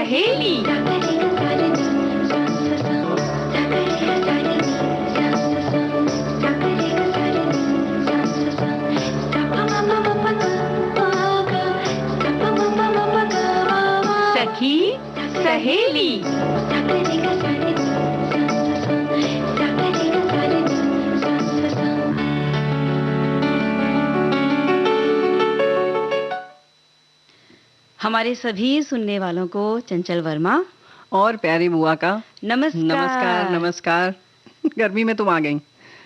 सहेली। सखी सहेली। हमारे सभी सुनने वालों को चंचल वर्मा और प्यारी बुआ का नमस्कार। नमस्कार नमस्कार। गर्मी में तुम आ गई।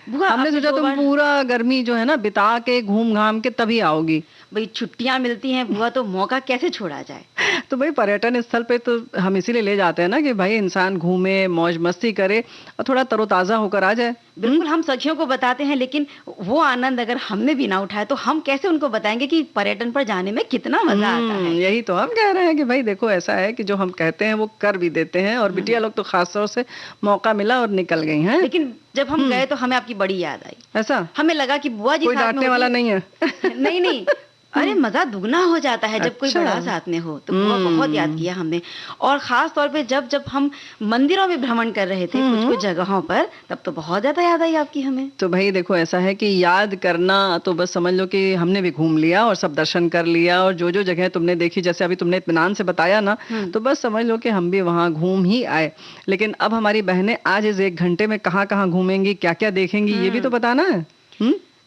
बुआ हमने सोचा तुम पूरा गर्मी जो है ना बिता के घूम घाम के तभी आओगी। भाई छुट्टियां मिलती हैं बुआ, तो मौका कैसे छोड़ा जाए। तो भाई पर्यटन स्थल पे तो हम इसीलिए ले जाते हैं ना कि भाई इंसान घूमे, मौज मस्ती करे और थोड़ा तरोताजा होकर आ जाए। बिल्कुल हम सखियों को बताते हैं, लेकिन वो आनंद अगर हमने भी ना उठाया तो हम कैसे उनको बताएंगे कि पर्यटन पर जाने में कितना मजा आता है। यही तो हम कह रहे हैं कि भाई देखो ऐसा है कि जो हम कहते हैं वो कर भी देते हैं, और बिटिया लोग तो खास तौर से मौका मिला और निकल गई हैं। लेकिन जब हम गए तो हमें आपकी बड़ी याद आई। ऐसा हमें लगा कि बुआ जी कोई साथ में डांटने वाला नहीं है। नहीं नहीं, अरे मजा दुगना हो जाता है जब कोई बड़ा साथ में हो। तो बुआ बहुत याद किया हमने, और खास तौर पे जब जब हम मंदिरों में भ्रमण कर रहे थे कुछ कुछ जगहों पर, तब तो बहुत ज्यादा याद आई आपकी हमें। तो भाई देखो ऐसा है कि याद करना तो बस समझ लो कि हमने भी घूम लिया और सब दर्शन कर लिया, और जो जो जगह तुमने देखी, जैसे अभी तुमने इत्मीनान से बताया ना, तो बस समझ लो कि हम भी वहाँ घूम ही आए। लेकिन अब हमारी बहनें आज इस 1 घंटे में कहाँ कहाँ घूमेंगी, क्या क्या देखेंगी, ये भी तो बताना है।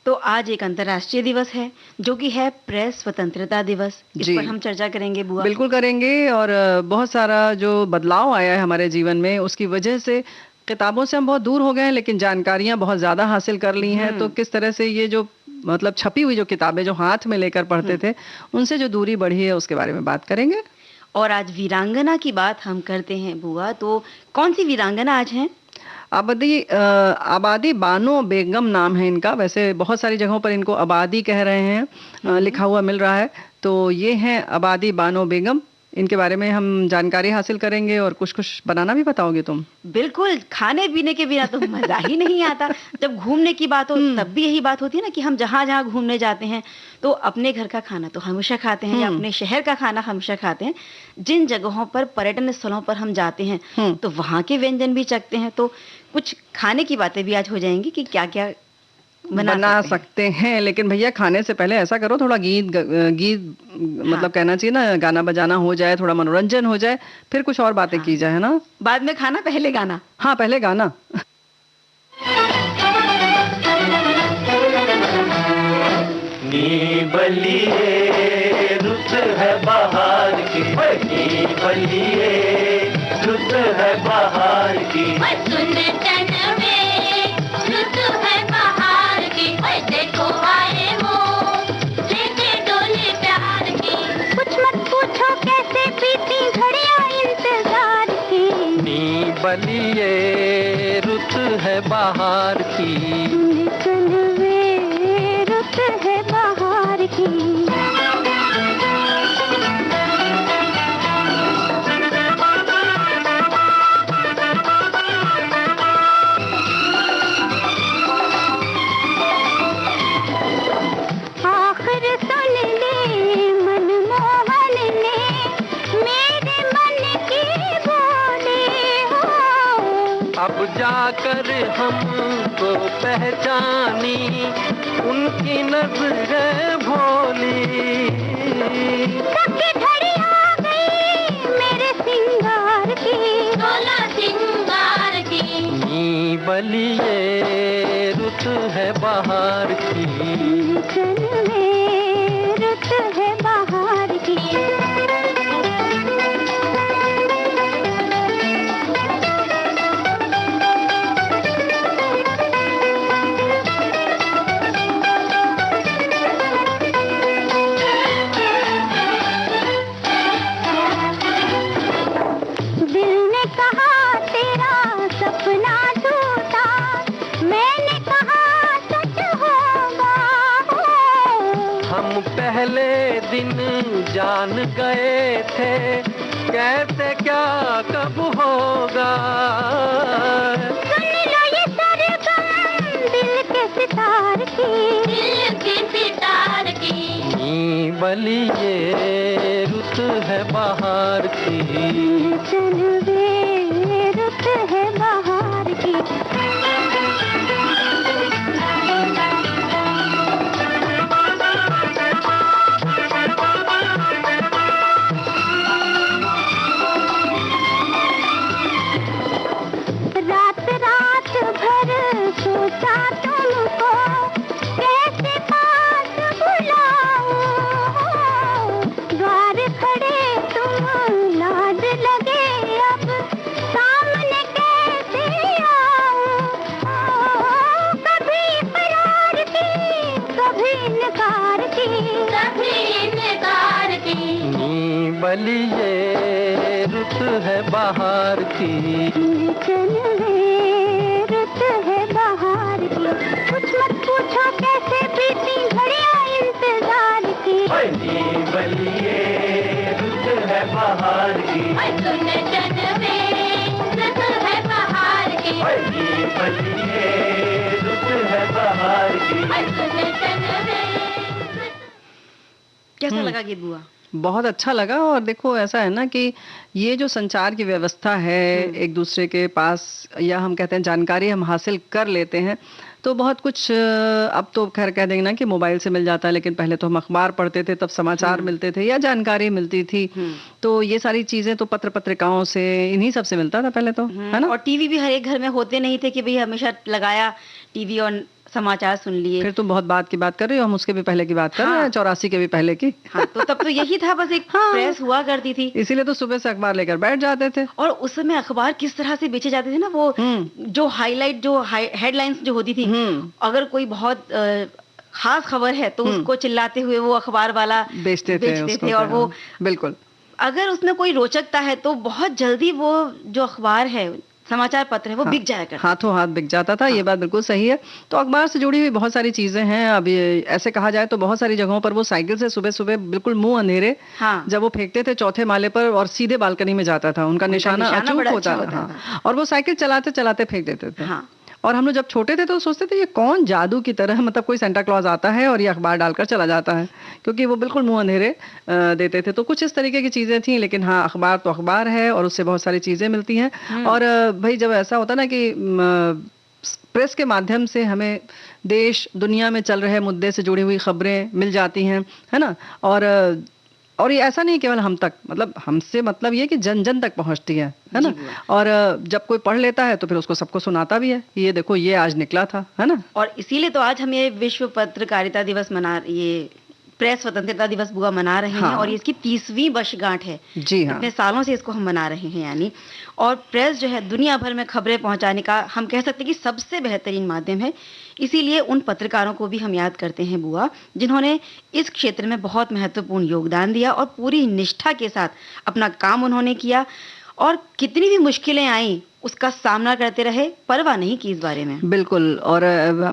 तो आज एक अंतर्राष्ट्रीय दिवस है जो कि है प्रेस स्वतंत्रता दिवस। इस पर हम चर्चा करेंगे बुआ। बिल्कुल करेंगे, और बहुत सारा जो बदलाव आया है हमारे जीवन में, उसकी वजह से किताबों से हम बहुत दूर हो गए हैं, लेकिन जानकारियां बहुत ज्यादा हासिल कर ली हैं। तो किस तरह से ये जो मतलब छपी हुई जो किताबें जो हाथ में लेकर पढ़ते थे, उनसे जो दूरी बढ़ी है उसके बारे में बात करेंगे। और आज वीरांगना की बात हम करते हैं बुआ। तो कौन सी वीरांगना आज है? आबादी बानो बेगम नाम है इनका। वैसे बहुत सारी जगहों पर इनको आबादी कह रहे हैं, लिखा हुआ मिल रहा है। तो ये हैं आबादी बानो बेगम। इनके बारे में हम जानकारी हासिल करेंगे, और कुछ कुछ बनाना भी बताओगे तुम। बिल्कुल, खाने पीने के बिना तो मजा ही नहीं आता। जब घूमने की बात हो तब भी यही बात होती है ना कि हम जहाँ जहाँ घूमने जाते हैं तो अपने घर का खाना तो हमेशा खाते हैं, या अपने शहर का खाना हमेशा खाते हैं। जिन जगहों पर पर्यटन स्थलों पर हम जाते हैं तो वहाँ के व्यंजन भी चखते हैं। तो कुछ खाने की बातें भी आज हो जाएंगी कि क्या क्या बना सकते हैं। लेकिन भैया खाने से पहले ऐसा करो, थोड़ा गीत मतलब कहना चाहिए ना, गाना बजाना हो जाए, थोड़ा मनोरंजन हो जाए, फिर कुछ और बातें की जाए, है ना। बाद में खाना पहले गाना। हाँ पहले गाना। नी बलिए रुत है बाहर की, नी बलिए रुत है बाहर की, सुन तन में रुत है बाहर की, देखो आए हो लेके डोली प्यार की, कुछ मत पूछो कैसे बीती घड़ियां इंतजार की, नी बलिए रुत है बाहर की, तन में रुत है बाहर की। अब जाकर हमको पहचानी उनकी नजरें भोली, सबकी घड़ी आ गई मेरे सिंगार की, डोला सिंगार की, नी बलिए रुत है बाहर की, तन में रुत है बाहर की। पहले दिन जान गए थे कैसे क्या कब होगा, सुन लो ये सरगम दिल के सितार की, दिल के सितार की, नी बलिए रुत है बाहर की। चलवे रुत है बाहर की। रात रात भर सोचा तुमको कैसे पास बुलाऊं, द्वार खड़े तुम लाज लगे अब सामने कैसे आऊं। कभी इकरार की कभी इनकार की, कभी इनकार की। बलिए रुत है बाहर की। चलवे रुत है बाहर की। कुछ मत पूछो कैसे बीती घड़ियां इंतजार की। बलिए रुत है बाहर की। सुन चलवे रुत है बाहर की। बलिए रुत है बाहर की। सुन चलवे। कैसा लगा गीत बुआ? बहुत अच्छा लगा। और देखो ऐसा है ना कि ये जो संचार की व्यवस्था है, एक दूसरे के पास, या हम कहते हैं जानकारी हम हासिल कर लेते हैं, तो बहुत कुछ अब तो खैर कह देंगे ना कि मोबाइल से मिल जाता है, लेकिन पहले तो हम अखबार पढ़ते थे, तब समाचार मिलते थे या जानकारी मिलती थी। तो ये सारी चीजें तो पत्र पत्रिकाओं से, इन्हीं सब से मिलता था पहले तो, है ना। और टीवी भी हर एक घर में होते नहीं थे कि भाई हमेशा लगाया टीवी और समाचार सुन लिए। फिर तुम बहुत बात की बात कर रही हो, हम उसके भी पहले की बात कर रहे हैं, 84 के भी पहले की। हाँ, तो तब तो यही था, बस एक प्रेस हुआ करती थी। इसीलिए तो सुबह से अखबार लेकर बैठ जाते थे। और उस समय अखबार किस तरह से बेचे जाते थे ना, वो जो हाईलाइट, जो हेडलाइंस जो होती थी, अगर कोई बहुत खास खबर है तो उसको चिल्लाते हुए वो अखबार वाला बेचते थे और वो बिल्कुल, अगर उसमें कोई रोचकता है तो बहुत जल्दी वो जो अखबार है, समाचार पत्र है, वो बिक जाया करता, हाथों हाथ बिक जाता था। ये बात बिल्कुल सही है। तो अखबार से जुड़ी हुई बहुत सारी चीजें हैं। अब ऐसे कहा जाए तो बहुत सारी जगहों पर वो साइकिल से सुबह सुबह बिल्कुल मुंह अंधेरे, जब वो फेंकते थे चौथे माले पर और सीधे बालकनी में जाता था, उनका निशाना अचूक होता था, और वो साइकिल चलाते चलाते फेंक देते थे। और हम लोग जब छोटे थे तो सोचते थे ये कौन जादू की तरह, मतलब कोई सेंटा क्लॉज आता है और ये अखबार डालकर चला जाता है, क्योंकि वो बिल्कुल मुंह अंधेरे देते थे। तो कुछ इस तरीके की चीजें थी, लेकिन हाँ, अखबार तो अखबार है और उससे बहुत सारी चीजें मिलती हैं। और भाई जब ऐसा होता ना कि प्रेस के माध्यम से हमें देश दुनिया में चल रहे मुद्दे से जुड़ी हुई खबरें मिल जाती हैं, है ना। और ये ऐसा नहीं केवल हम तक, मतलब हमसे मतलब ये कि जन जन तक पहुंचती है ना। और जब कोई पढ़ लेता है तो फिर उसको सबको सुनाता भी है, ये देखो ये आज निकला था, है ना। और इसीलिए तो आज हम ये विश्व पत्रकारिता दिवस ये प्रेस स्वतंत्रता दिवस बुआ मना रहे हैं। और ये इसकी 30वीं वर्षगांठ है। जी हाँ, इतने सालों से इसको हम मना रहे हैं यानी। और प्रेस जो है दुनिया भर में खबरें पहुंचाने का हम कह सकते हैं कि सबसे बेहतरीन माध्यम है। इसीलिए उन पत्रकारों को भी हम याद करते हैं बुआ, जिन्होंने इस क्षेत्र में बहुत महत्वपूर्ण योगदान दिया और पूरी निष्ठा के साथ अपना काम उन्होंने किया, और कितनी भी मुश्किलें आई उसका सामना करते रहे, परवाह नहीं की इस बारे में। बिल्कुल। और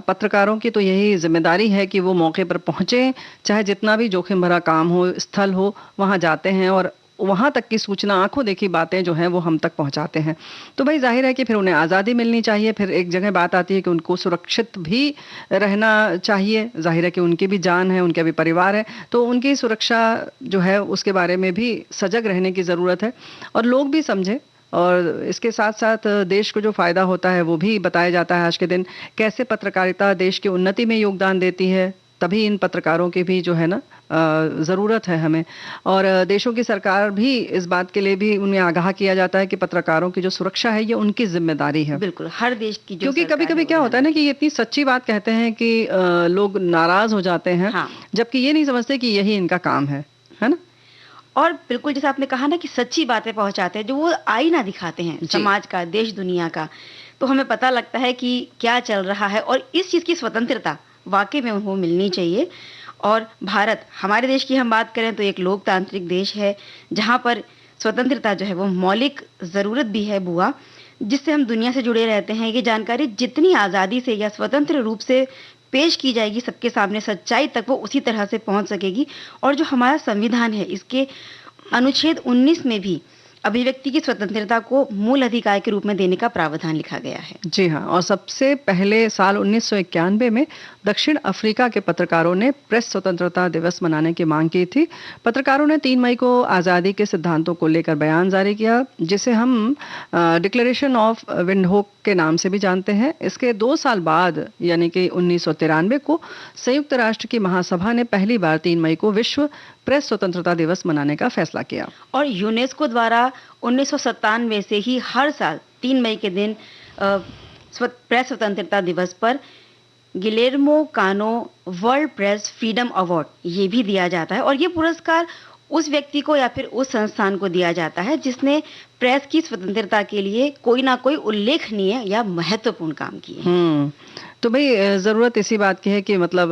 पत्रकारों की तो यही जिम्मेदारी है कि वो मौके पर पहुंचे, चाहे जितना भी जोखिम भरा काम हो, स्थल हो, वहां जाते हैं और वहां तक की सूचना, आंखों देखी बातें जो हैं वो हम तक पहुंचाते हैं। तो भाई जाहिर है कि फिर उन्हें आज़ादी मिलनी चाहिए। फिर एक जगह बात आती है कि उनको सुरक्षित भी रहना चाहिए। जाहिर है कि उनकी भी जान है, उनके भी परिवार है, तो उनकी सुरक्षा जो है उसके बारे में भी सजग रहने की ज़रूरत है और लोग भी समझे। और इसके साथ साथ देश को जो फ़ायदा होता है वो भी बताया जाता है आज के दिन, कैसे पत्रकारिता देश की उन्नति में योगदान देती है। तभी इन पत्रकारों की भी जो है ना ज़रूरत है हमें। और देशों की सरकार भी इस बात के लिए भी उन्हें आगाह किया जाता है कि पत्रकारों की जो सुरक्षा है ये उनकी जिम्मेदारी है। बिल्कुल, हर देश की जो, क्योंकि कभी कभी क्या होता है ना कि ये इतनी सच्ची बात कहते हैं कि लोग नाराज हो जाते हैं, जबकि ये नहीं समझते कि यही इनका काम है ना। और बिल्कुल जैसे आपने कहा ना कि सच्ची बातें पहुंचाते हैं, जो वो आईना दिखाते हैं समाज का, देश दुनिया का, तो हमें पता लगता है कि क्या चल रहा है। और इस चीज़ की स्वतंत्रता वाकई में उनको मिलनी चाहिए। और भारत, हमारे देश की हम बात करें तो एक लोकतांत्रिक देश है, जहाँ पर स्वतंत्रता जो है वो मौलिक ज़रूरत भी है बुआ, जिससे हम दुनिया से जुड़े रहते हैं। ये जानकारी जितनी आज़ादी से या स्वतंत्र रूप से पेश की जाएगी सबके सामने, सच्चाई तक वो उसी तरह से पहुंच सकेगी। और जो हमारा संविधान है, इसके अनुच्छेद 19 में भी अभिव्यक्ति की स्वतंत्रता को मूल अधिकार के रूप में देने का प्रावधान लिखा गया है। जी हाँ, और सबसे पहले साल 1991 में दक्षिण अफ्रीका के पत्रकारों ने प्रेस स्वतंत्रता दिवस मनाने की मांग की थी। पत्रकारों ने 3 मई को आज़ादी के सिद्धांतों को लेकर बयान जारी किया, जिसे हम डिक्लेरेशन ऑफ विंडहोक के नाम से भी जानते हैं। इसके 2 साल बाद यानी कि 1993 को संयुक्त राष्ट्र की महासभा ने पहली बार 3 मई को विश्व प्रेस स्वतंत्रता दिवस मनाने का फैसला किया। और यूनेस्को द्वारा 1997 से ही हर साल 3 मई के दिन प्रेस स्वतंत्रता दिवस पर गिलेर्मो कानो वर्ल्ड प्रेस फ्रीडम अवार्ड ये भी दिया जाता है। और ये पुरस्कार उस व्यक्ति को या फिर उस संस्थान को दिया जाता है जिसने प्रेस की स्वतंत्रता के लिए कोई ना कोई उल्लेखनीय या महत्वपूर्ण काम किए। तो भाई ज़रूरत इसी बात की है कि मतलब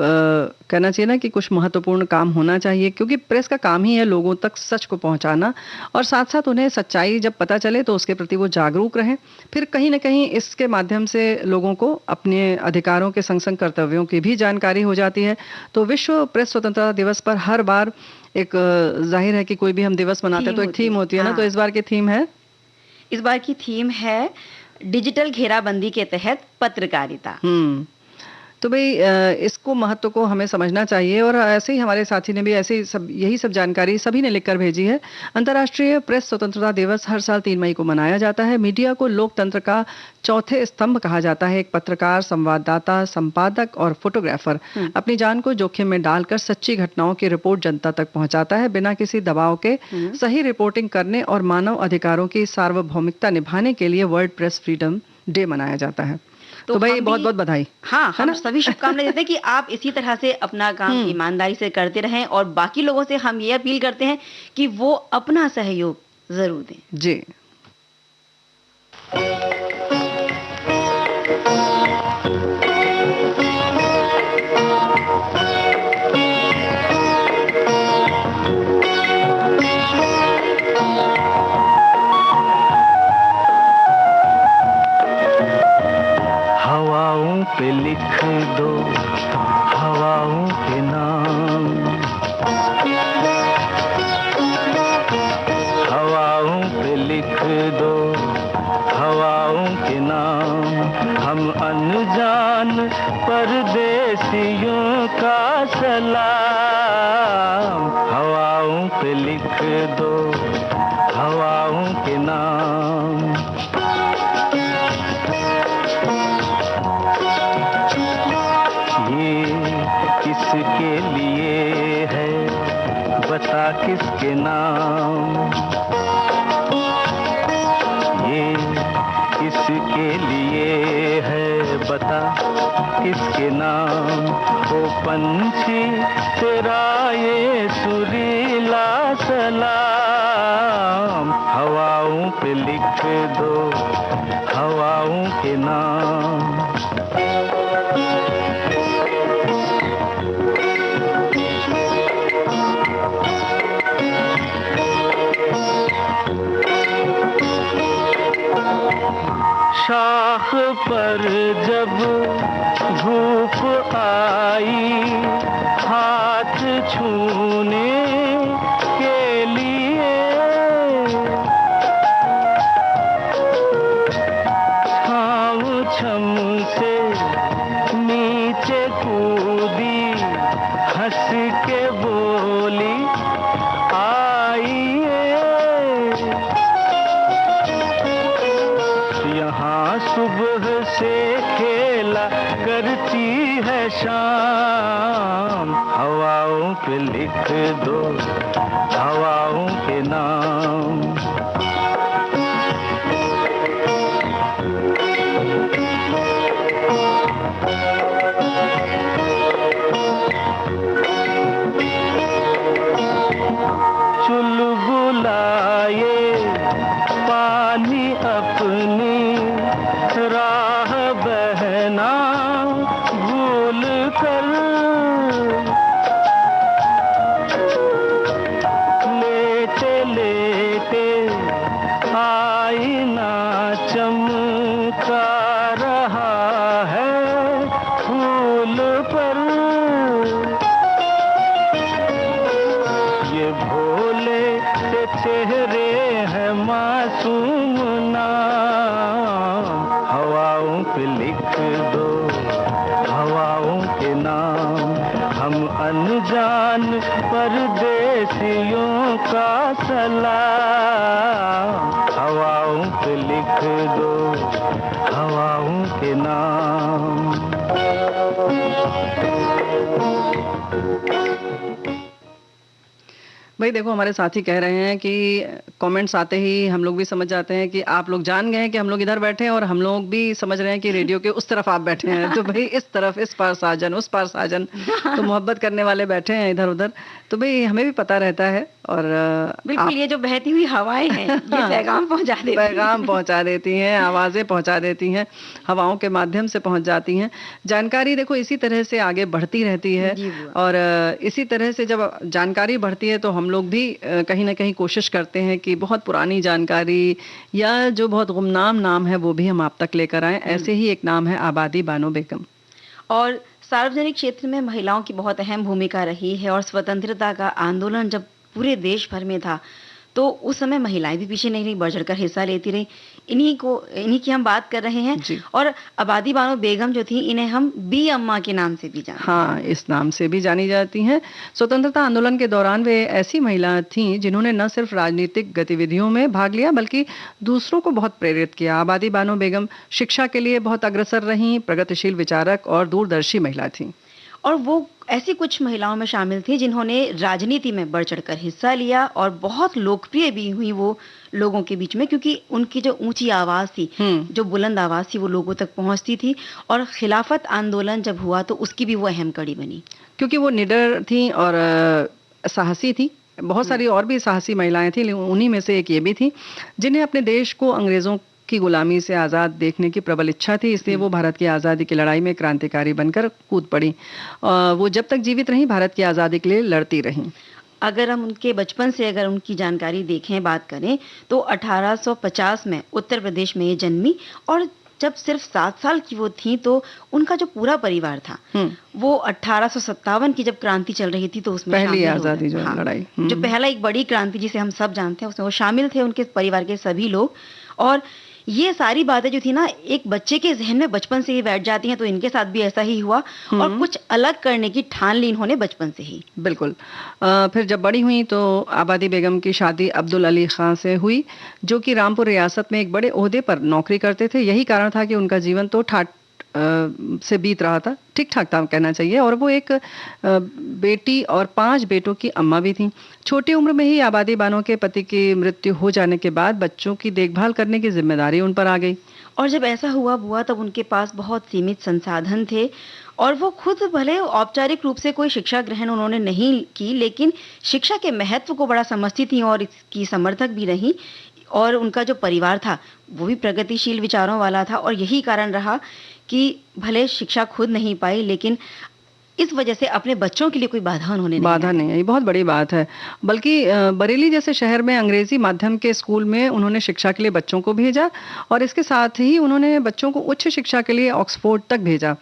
कहना चाहिए ना कि कुछ महत्वपूर्ण काम होना चाहिए, क्योंकि प्रेस का काम ही है लोगों तक सच को पहुंचाना, और साथ साथ उन्हें सच्चाई जब पता चले तो उसके प्रति वो जागरूक रहें। फिर कहीं ना कहीं इसके माध्यम से लोगों को अपने अधिकारों के संग संग कर्तव्यों की भी जानकारी हो जाती है। तो विश्व प्रेस स्वतंत्रता दिवस पर हर बार एक जाहिर है कि कोई भी हम दिवस मनाते हैं तो एक थीम होती है ना। तो इस बार की थीम है, इस बार की थीम है डिजिटल घेराबंदी के तहत पत्रकारिता। तो भाई इसको महत्व को हमें समझना चाहिए, और ऐसे ही हमारे साथी ने भी ऐसे सब यही सब जानकारी सभी ने लिखकर भेजी है। अंतर्राष्ट्रीय प्रेस स्वतंत्रता दिवस हर साल 3 मई को मनाया जाता है। मीडिया को लोकतंत्र का चौथे स्तंभ कहा जाता है। एक पत्रकार, संवाददाता, संपादक और फोटोग्राफर अपनी जान को जोखिम में डालकर सच्ची घटनाओं की रिपोर्ट जनता तक पहुंचाता है। बिना किसी दबाव के सही रिपोर्टिंग करने और मानव अधिकारों की सार्वभौमिकता निभाने के लिए वर्ल्ड प्रेस फ्रीडम डे मनाया जाता है। तो भाई बहुत बहुत बधाई। हाँ, हम सभी शुभकामनाएं देते हैं कि आप इसी तरह से अपना काम ईमानदारी से करते रहें, और बाकी लोगों से हम ये अपील करते हैं कि वो अपना सहयोग जरूर दें। जी। हवाओं पे लिख दो हवाओं के नाम, हवाओं पे लिख दो हवाओं के नाम। हम अनजान परदेसियों का सलाम, हवाओं पे लिख दो हवाओं के नाम। किसके लिए है बता किसके नाम, ये किसके लिए है बता किसके नाम। ओ पंछी तेरा ये सुरीला सलाम, हवाओं पे लिख दो हवाओं के नाम। शाख पर जब धूप आई हाथ छूने के लिए, छाँव छम से नीचे कूदी हंस के बोली आइए। यहाँ सुबह से खेला करती है शाम, हवाओं पे लिख दो हवाओं के नाम। चुलबुलाए पानी अपनी राह बहना भूल कर, लेटे लेटे आईना चमका रहा है फूल पर। ये भोले से चेहरे हैं माँ लिख दो हवाओं के नाम। भाई देखो, हमारे साथी कह रहे हैं कि कमेंट्स आते ही हम लोग भी समझ जाते हैं कि आप लोग जान गए हैं कि हम लोग इधर बैठे हैं, और हम लोग भी समझ रहे हैं कि रेडियो के उस तरफ आप बैठे हैं। तो भाई इस तरफ इस पार साजन, उस पार साजन, तो मोहब्बत करने वाले बैठे हैं इधर उधर। तो भाई हमें भी पता रहता है। और बिल्कुल, ये जो बहती हुई हवाएं हैं ये पैगाम पहुंचा देती हैं। पैगाम पहुंचा देती हैं, आवाजें पहुंचा देती हैं, हवाओं के माध्यम से पहुंच जाती हैं। जानकारी देखो इसी तरह से आगे बढ़ती रहती है, जी बुआ। और इसी तरह से जब जानकारी बढ़ती है तो हम लोग भी कहीं ना कहीं कोशिश करते हैं कि बहुत पुरानी जानकारी या जो बहुत गुमनाम नाम है वो भी हम आप तक लेकर आएं। ऐसे ही एक नाम है आबादी बानो बेगम। और सार्वजनिक क्षेत्र में महिलाओं की बहुत अहम भूमिका रही है, और स्वतंत्रता का आंदोलन जब पूरे देश भर में था तो उस समय महिलाएं भी पीछे नहीं रही, बढ़ चढ़कर हिस्सा लेती रही। इन्हीं की हम बात कर रहे हैं। जी। और आबादी बानो बेगम जो थी, इन्हें हम बी अम्मा के नाम से भी जानते हैं। हाँ, इस नाम से भी जानी जाती हैं। स्वतंत्रता आंदोलन के दौरान वे ऐसी महिला थीं जिन्होंने न सिर्फ राजनीतिक गतिविधियों में भाग लिया बल्कि दूसरों को बहुत प्रेरित किया। आबादी बानो बेगम शिक्षा के लिए बहुत अग्रसर रहीं, प्रगतिशील विचारक और दूरदर्शी महिला थीं। और वो ऐसी कुछ महिलाओं में शामिल थी जिन्होंने राजनीति में बढ़ चढ़कर हिस्सा लिया, और बहुत लोकप्रिय भी हुई वो लोगों के बीच में, क्योंकि उनकी जो ऊंची आवाज थी, जो बुलंद आवाज थी, वो लोगों तक पहुंचती थी। और खिलाफत आंदोलन जब हुआ तो उसकी भी वो अहम कड़ी बनी, क्योंकि वो निडर थी और साहसी थी। बहुत सारी और भी साहसी महिलाएं थी, लेकिन उन्हीं में से एक ये भी थी जिन्हें अपने देश को अंग्रेजों की गुलामी से आज़ाद देखने की प्रबल इच्छा थी। इसलिए वो भारत की आज़ादी की लड़ाई में क्रांतिकारी बनकर कूद पड़ी। वो जब तक जीवित रहीं भारत की आज़ादी के लिए लड़ती रहीं। अगर हम उनके बचपन से अगर उनकी जानकारी देखें, बात करें, तो 1850 में उत्तर प्रदेश में ये जन्मी, और जब सिर्फ 7 साल की वो थी तो उनका जो पूरा परिवार था वो 1857 की जब क्रांति चल रही थी तो उसमें पहली शामिल हो आज़ादी गए। जो लड़ाई, जो पहला एक बड़ी क्रांति जिसे हम सब जानते हैं उसमें वो शामिल थे, उनके परिवार के सभी लोग। और ये सारी बातें जो थी ना, एक बच्चे के जहन में बचपन से ही बैठ जाती हैं, तो इनके साथ भी ऐसा ही हुआ, और कुछ अलग करने की ठान ली इन्होंने बचपन से ही। बिल्कुल। फिर जब बड़ी हुई तो आबादी बेगम की शादी अब्दुल अली खां से हुई, जो कि रामपुर रियासत में एक बड़े ओहदे पर नौकरी करते थे। यही कारण था कि उनका जीवन तो ठाट से बीत रहा था, ठीक ठाक था कहना चाहिए। और वो एक बेटी और 5 बेटों की अम्मा भी थी। छोटी उम्र में ही आबादी बानो के पति की मृत्यु हो जाने के बाद बच्चों की देखभाल करने की जिम्मेदारी उन पर आ गई। और जब ऐसा हुआ बुआ, तब उनके पास बहुत सीमित संसाधन थे, और वो खुद भले औपचारिक रूप से कोई शिक्षा ग्रहण उन्होंने नहीं की, लेकिन शिक्षा के महत्व को बड़ा समझती थी और इसकी समर्थक भी रही। और उनका जो परिवार था वो भी प्रगतिशील विचारों वाला था, और यही कारण रहा कि भले शिक्षा खुद नहीं पाई, लेकिन इस वजह से अपने बच्चों के लिए कोई बाधा उन्होंने बाधा नहीं आई। बहुत बड़ी बात है। बल्कि बरेली जैसे शहर में अंग्रेजी माध्यम के स्कूल में उन्होंने शिक्षा के लिए बच्चों को भेजा, और इसके साथ ही उन्होंने बच्चों को उच्च शिक्षा के लिए ऑक्सफोर्ड तक भेजा।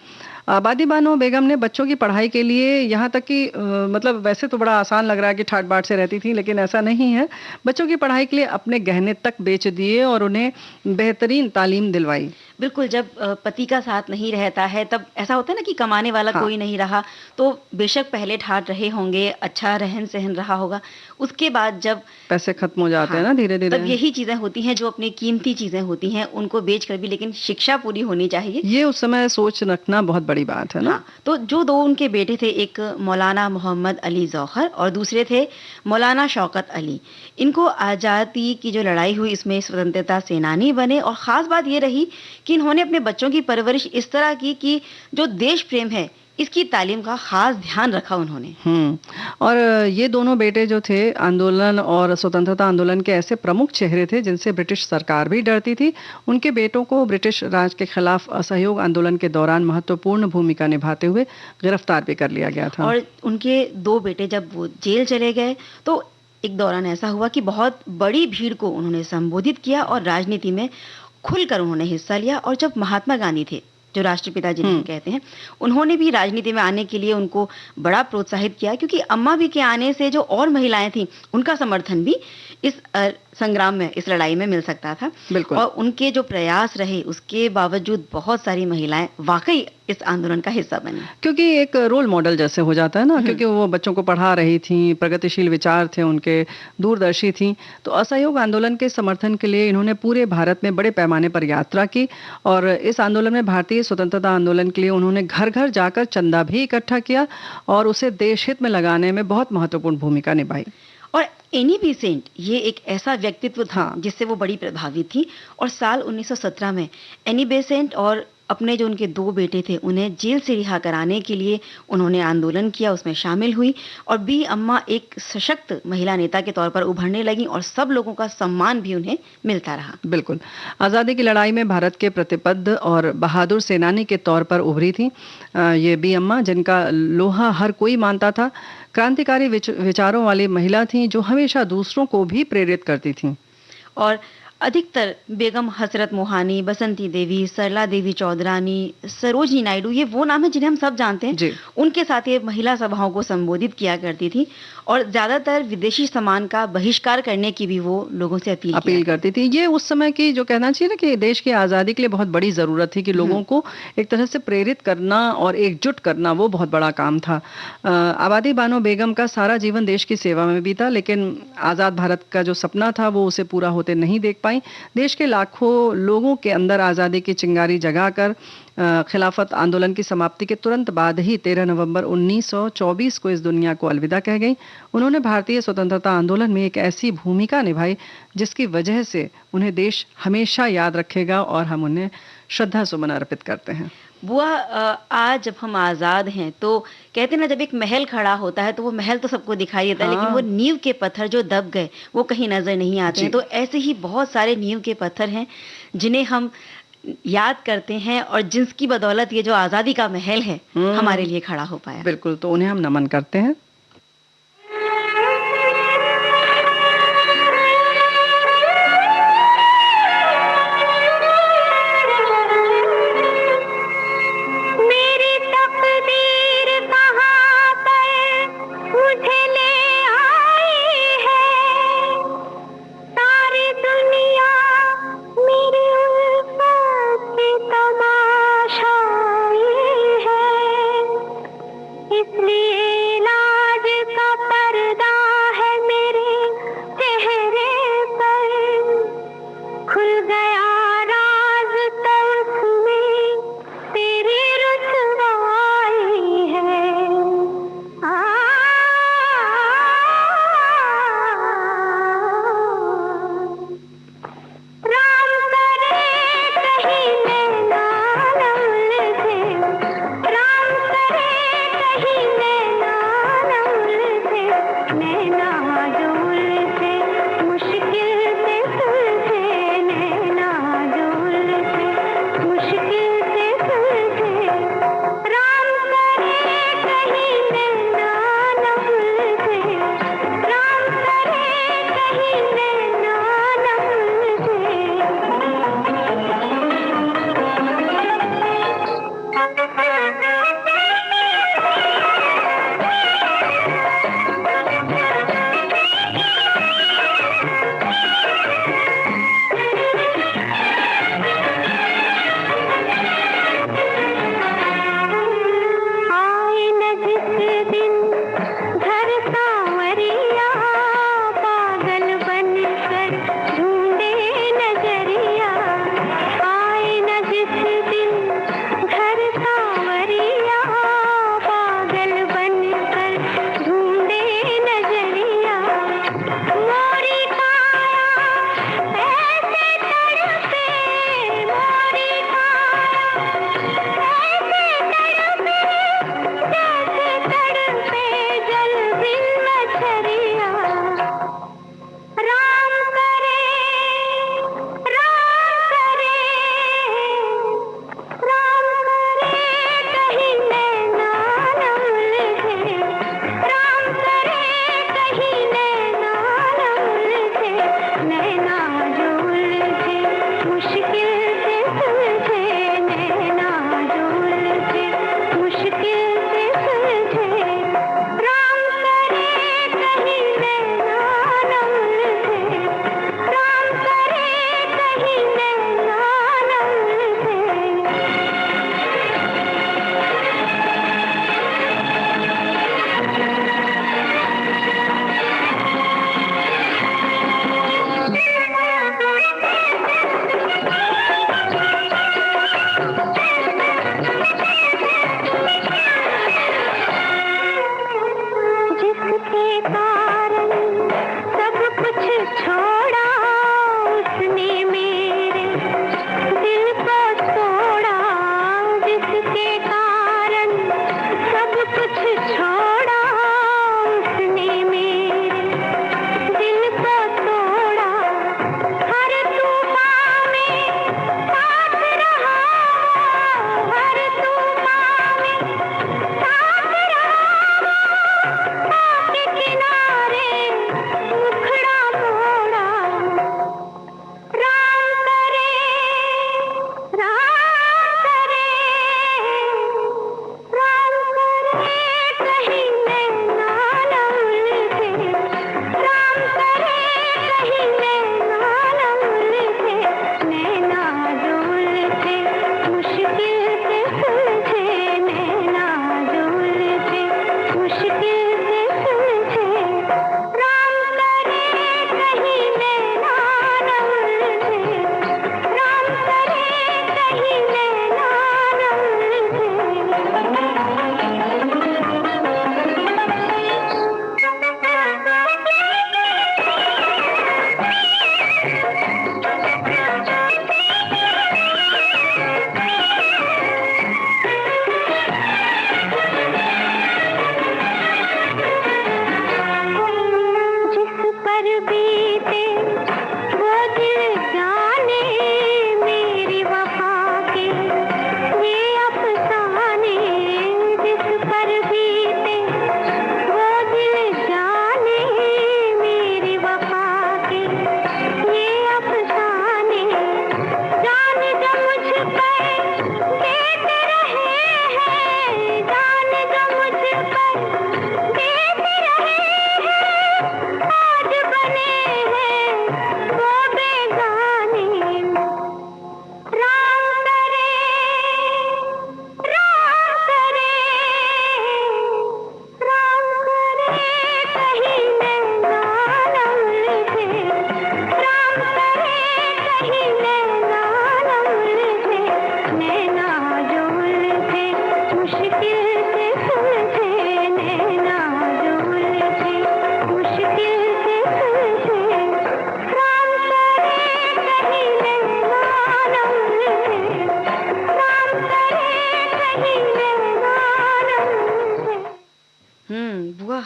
आबादी बानो बेगम ने बच्चों की पढ़ाई के लिए यहाँ तक कि मतलब वैसे तो बड़ा आसान लग रहा है कि ठाट बाट से रहती थी, लेकिन ऐसा नहीं है। बच्चों की पढ़ाई के लिए अपने गहने तक बेच दिए और उन्हें बेहतरीन तालीम दिलवाई। बिल्कुल, जब पति का साथ नहीं रहता है तब ऐसा होता है ना कि कमाने वाला कोई नहीं रहा, तो बेशक पहले ठाट रहे होंगे, अच्छा रहन सहन रहा होगा, उसके बाद जब पैसे खत्म हो जाते हैं ना धीरे धीरे, तब यही चीजें होती हैं जो अपनी कीमती चीजें होती हैं उनको बेच कर भी, लेकिन शिक्षा पूरी होनी चाहिए। ये उस समय सोच रखना बहुत बड़ी बात है ना। तो जो 2 उनके बेटे थे, एक मौलाना मोहम्मद अली जौहर और दूसरे थे मौलाना शौकत अली, इनको आज़ादी की जो लड़ाई हुई इसमें स्वतंत्रता सेनानी बने। और ख़ास बात ये रही कि इन्होंने अपने बच्चों की परवरिश इस तरह की कि जो देश प्रेम है इसकी तालीम का खास ध्यान रखा उन्होंने। और ये दोनों बेटे जो थे आंदोलन और स्वतंत्रता आंदोलन के ऐसे प्रमुख चेहरे थे जिनसे ब्रिटिश सरकार भी डरती थी। उनके बेटों को ब्रिटिश राज के खिलाफ असहयोग आंदोलन के दौरान महत्वपूर्ण भूमिका निभाते हुए गिरफ्तार भी कर लिया गया था। और उनके 2 बेटे जब वो जेल चले गए तो एक दौरान ऐसा हुआ कि बहुत बड़ी भीड़ को उन्होंने संबोधित किया और राजनीति में खुलकर उन्होंने हिस्सा लिया। और जब महात्मा गांधी थे, जो राष्ट्रपिता जिन्हें कहते हैं, उन्होंने भी राजनीति में आने के लिए उनको बड़ा प्रोत्साहित किया, क्योंकि अम्मा भी के आने से जो और महिलाएं थीं उनका समर्थन भी इस संग्राम में, इस लड़ाई में मिल सकता था। बिल्कुल। और उनके जो प्रयास रहे उसके बावजूद बहुत सारी महिलाएं वाकई इस आंदोलन का हिस्सा बनी। क्योंकि एक रोल मॉडल जैसे हो जाता है ना, क्योंकि वो बच्चों को पढ़ा रही थी, प्रगतिशील विचार थे उनके, दूरदर्शी थी। तो असहयोग आंदोलन के समर्थन के लिए इन्होंने पूरे भारत में बड़े पैमाने पर यात्रा की और इस आंदोलन में भारतीय स्वतंत्रता आंदोलन के लिए उन्होंने घर घर जाकर चंदा भी इकट्ठा किया और उसे देश हित में लगाने में बहुत महत्वपूर्ण भूमिका निभाई। और एनी बेसेंट ये एक ऐसा व्यक्तित्व था हाँ। जिससे वो बड़ी प्रभावित थी। और साल 1917 में एनी बेसेंट और अपने जो उनके 2 बेटे थे उन्हें जेल से रिहा कराने के लिए उन्होंने आंदोलन किया, उसमें शामिल हुई और बी अम्मा एक सशक्त महिला नेता के तौर पर उभरने लगी और सब लोगों का सम्मान भी उन्हें मिलता रहा। बिल्कुल। आज़ादी की लड़ाई में भारत के प्रतिबद्ध और बहादुर सेनानी के तौर पर उभरी थी ये बी अम्मा, जिनका लोहा हर कोई मानता था। क्रांतिकारी विचारों वाली महिला थी जो हमेशा दूसरों को भी प्रेरित करती थी। और अधिकतर बेगम हसरत मोहानी, बसंती देवी, सरला देवी चौधरानी, सरोजनी नायडू, ये वो नाम है जिन्हें हम सब जानते जी। हैं। उनके साथ ये महिला सभाओं को संबोधित किया करती थी और ज्यादातर विदेशी सामान का बहिष्कार करने की भी वो लोगों से अपील करती थी। ये उस समय की जो कहना चाहिए ना कि देश की आज़ादी के लिए बहुत बड़ी ज़रूरत थी कि लोगों को एक तरह से प्रेरित करना और एकजुट करना, वो बहुत बड़ा काम था। आबादी बानो बेगम का सारा जीवन देश की सेवा में बीता, लेकिन आज़ाद भारत का जो सपना था वो उसे पूरा होते नहीं देख पाई। देश के लाखों लोगों के अंदर आज़ादी की चिंगारी जगाकर खिलाफत आंदोलन की समाप्ति के तुरंत बाद ही 13 नवंबर 1924 को इस दुनिया को अलविदा कह गई। उन्होंने भारतीय स्वतंत्रता आंदोलन में एक ऐसी भूमिका निभाई जिसकी वजह से उन्हें देश हमेशा याद रखेगा और हम उन्हें श्रद्धा सुमन अर्पित करते हैं। बुआ, आज जब हम आजाद हैं तो कहते हैं ना, जब एक महल खड़ा होता है तो वो महल तो सबको दिखाई देता है, लेकिन वो नींव के पत्थर जो दब गए वो कहीं नजर नहीं आते हैं। तो ऐसे ही बहुत सारे नींव के पत्थर हैं जिन्हें हम याद करते हैं और जिसकी बदौलत ये जो आजादी का महल है हमारे लिए खड़ा हो पाया। बिल्कुल, तो उन्हें हम नमन करते हैं। इसलिए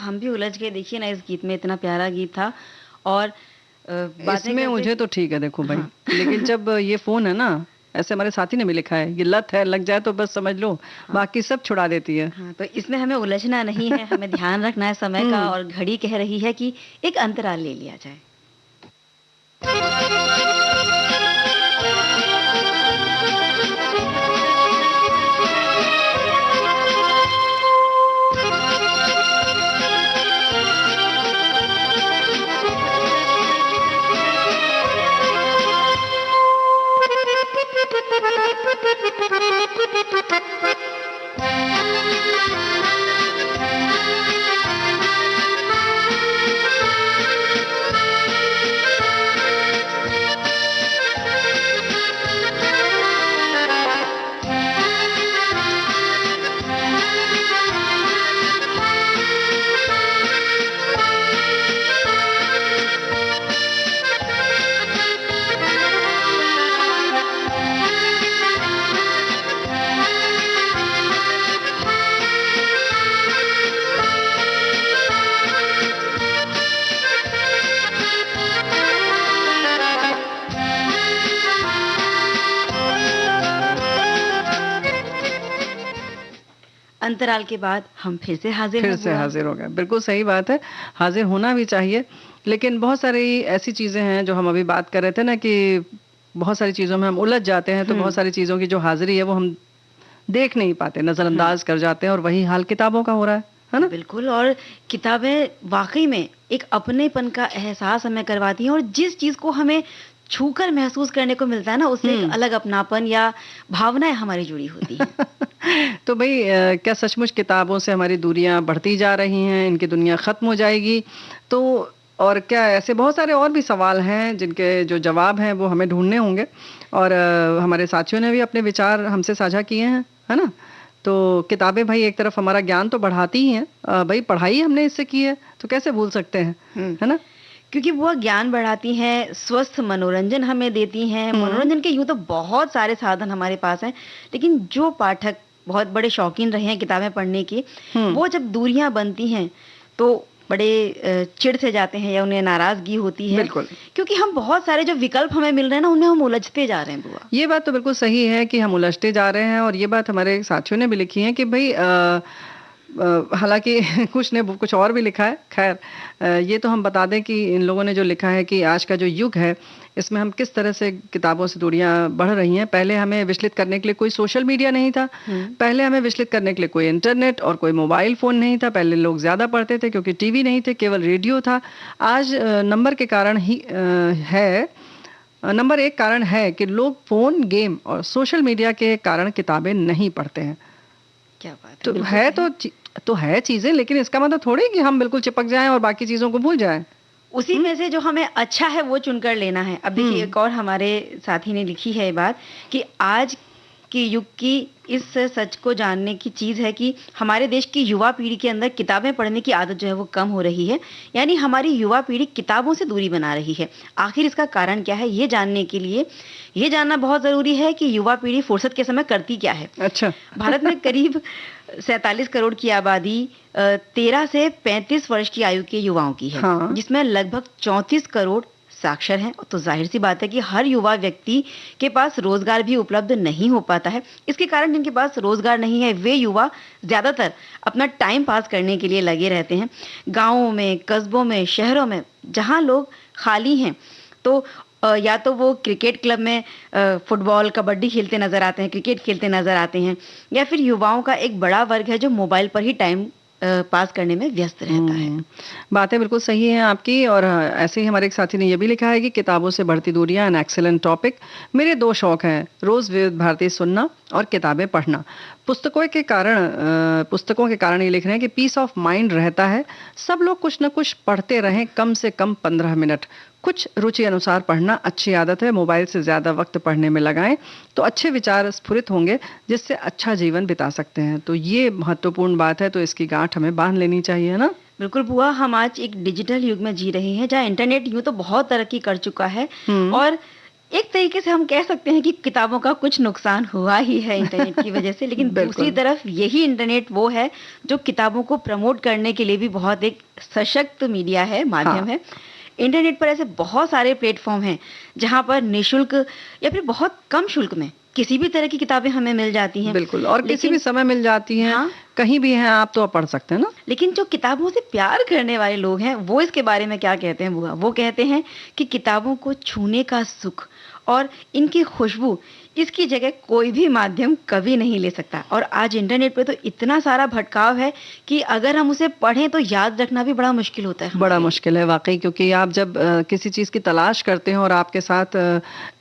हम भी उलझ गए। देखिए ना, इस गीत में इतना प्यारा गीत था और बातें इसमें करते मुझे तो ठीक है, देखो भाई। हाँ। लेकिन जब ये फोन है ना, ऐसे हमारे साथी ने भी लिखा है, ये लत है, लग जाए तो बस समझ लो बाकी सब छुड़ा देती है। हाँ, तो इसमें हमें उलझना नहीं है, हमें ध्यान रखना है समय का और घड़ी कह रही है कि एक अंतराल ले लिया जाए। अंतराल के बाद हम फिर से हाजिर फिर हैं से बुआ। हाजिर हो गए, बिल्कुल सही बात है, हाजिर होना भी चाहिए। लेकिन बहुत सारी ऐसी चीजें हैं जो हम अभी बात कर रहे थे ना, कि बहुत सारी चीजों में हम उलझ जाते हैं, तो बहुत सारी चीजों की जो हाजिरी है वो हम देख नहीं पाते, नजरअंदाज कर जाते हैं, और वही हाल किताबों का हो रहा है ना। बिल्कुल, और किताबें वाकई में एक अपनेपन का एहसास हमें करवाती हैं और जिस चीज को हमें छूकर महसूस करने को मिलता है ना, उससे एक अलग अपनापन या भावनाएं हमारी जुड़ी होती हैं। तो भाई क्या सचमुच किताबों से हमारी दूरियां बढ़ती जा रही हैं, इनकी दुनिया खत्म हो जाएगी? तो और क्या ऐसे बहुत सारे और भी सवाल हैं जिनके जो जवाब हैं वो हमें ढूंढने होंगे, और हमारे साथियों ने भी अपने विचार हमसे साझा किए हैं, है ना। तो किताबें भाई एक तरफ हमारा ज्ञान तो बढ़ाती ही हैं, भाई पढ़ाई हमने इससे की है तो कैसे भूल सकते हैं, है ना। क्योंकि वो ज्ञान बढ़ाती हैं, स्वस्थ मनोरंजन हमें देती हैं। मनोरंजन के यूं तो बहुत सारे साधन हमारे पास हैं, लेकिन जो पाठक बहुत बड़े शौकीन रहे हैं किताबें पढ़ने के, वो जब दूरियां बनती हैं तो बड़े चिढ़ से जाते हैं या उन्हें नाराजगी होती है। बिल्कुल। क्योंकि हम बहुत सारे जो विकल्प हमें मिल रहे हैं ना, उनमें हम उलझते जा रहे हैं बुआ। ये बात तो बिल्कुल सही है कि हम उलझते जा रहे हैं, और ये बात हमारे साथियों ने भी लिखी है कि भाई हालांकि कुछ ने कुछ और भी लिखा है। खैर ये तो हम बता दें कि इन लोगों ने जो लिखा है कि आज का जो युग है इसमें हम किस तरह से किताबों से दूरियां बढ़ रही हैं। पहले हमें विचलित करने के लिए कोई सोशल मीडिया नहीं था, पहले हमें विचलित करने के लिए कोई इंटरनेट और कोई मोबाइल फोन नहीं था, पहले लोग ज्यादा पढ़ते थे क्योंकि टीवी नहीं थे, केवल रेडियो था। आज नंबर के कारण ही नंबर एक कारण है कि लोग फोन, गेम और सोशल मीडिया के कारण किताबें नहीं पढ़ते हैं। क्या बात है, तो बिल्कुल है सही। तो है चीजें, लेकिन इसका मतलब थोड़ी कि हम बिल्कुल चिपक जाएं और बाकी चीजों को भूल जाएं। उसी में से जो हमें अच्छा है वो चुनकर लेना है। अब देखिए, एक और हमारे साथी ने लिखी है ये बात कि आज के युग की इस सच को जानने की चीज है कि हमारे देश की युवा पीढ़ी के अंदर किताबें पढ़ने की आदत जो है वो कम हो रही है। यानी हमारी युवा पीढ़ी किताबों से दूरी बना रही है। आखिर इसका कारण क्या है, ये जानने के लिए ये जानना बहुत जरूरी है कि युवा पीढ़ी फुर्सत के समय करती क्या है। अच्छा। भारत में करीब 47 करोड़ की आबादी 13 से 35 वर्ष की आयु के युवाओं की है, हाँ। जिसमें लगभग 34 करोड़ साक्षर हैं। तो जाहिर सी बात है कि हर युवा व्यक्ति के पास रोजगार भी उपलब्ध नहीं हो पाता है। इसके कारण जिनके पास रोजगार नहीं है वे युवा ज्यादातर अपना टाइम पास करने के लिए लगे रहते हैं। गांवों में, कस्बों में, शहरों में जहां लोग खाली हैं तो या तो वो क्रिकेट क्लब में फुटबॉल, कबड्डी खेलते नजर आते हैं, क्रिकेट खेलते नजर आते हैं, या फिर युवाओं का एक बड़ा वर्ग है जो मोबाइल पर ही टाइम पास करने में व्यस्त रहता है। बातें बिल्कुल सही हैं आपकी, और ऐसे ही हमारे एक साथी ने ये भी लिखा है कि किताबों से बढ़ती दूरियां एन एक्सेलेंट टॉपिक। मेरे दो शौक हैं, रोज विविध भारती सुनना और किताबें पढ़ना। पुस्तकों के कारण ये लिख रहे हैं कि पीस ऑफ माइंड रहता है। सब लोग कुछ न कुछ पढ़ते रहें, कम से कम 15 मिनट। कुछ रुचि अनुसार पढ़ना अच्छी आदत है। मोबाइल से ज्यादा वक्त पढ़ने में लगाएं तो अच्छे विचार स्फुरित होंगे, जिससे अच्छा जीवन बिता सकते हैं। तो ये महत्वपूर्ण बात है, तो इसकी गांठ हमें बांध लेनी चाहिए ना। बिल्कुल बुआ, हम आज एक डिजिटल युग में जी रहे हैं जहाँ इंटरनेट यूं तो बहुत तरक्की कर चुका है और एक तरीके से हम कह सकते हैं कि किताबों का कुछ नुकसान हुआ ही है इंटरनेट की वजह से, लेकिन दूसरी तरफ यही इंटरनेट वो है जो किताबों को प्रमोट करने के लिए भी बहुत एक सशक्त मीडिया है, माध्यम है। इंटरनेट पर ऐसे बहुत सारे प्लेटफॉर्म हैं जहां पर निशुल्क या फिर बहुत कम शुल्क में किसी भी तरह की किताबें हमें मिल जाती हैं। बिल्कुल, और किसी भी समय मिल जाती हैं। हाँ, कहीं भी हैं आप तो आप पढ़ सकते हैं ना। लेकिन जो किताबों से प्यार करने वाले लोग हैं वो इसके बारे में क्या कहते हैं बुआ? वो कहते हैं कि किताबों को छूने का सुख और इनकी खुशबू, इसकी जगह कोई भी माध्यम कभी नहीं ले सकता। और आज इंटरनेट पे तो इतना सारा भटकाव है कि अगर हम उसे पढ़ें तो याद रखना भी बड़ा मुश्किल होता है। बड़ा मुश्किल है वाकई, क्योंकि आप जब किसी चीज़ की तलाश करते हैं और आपके साथ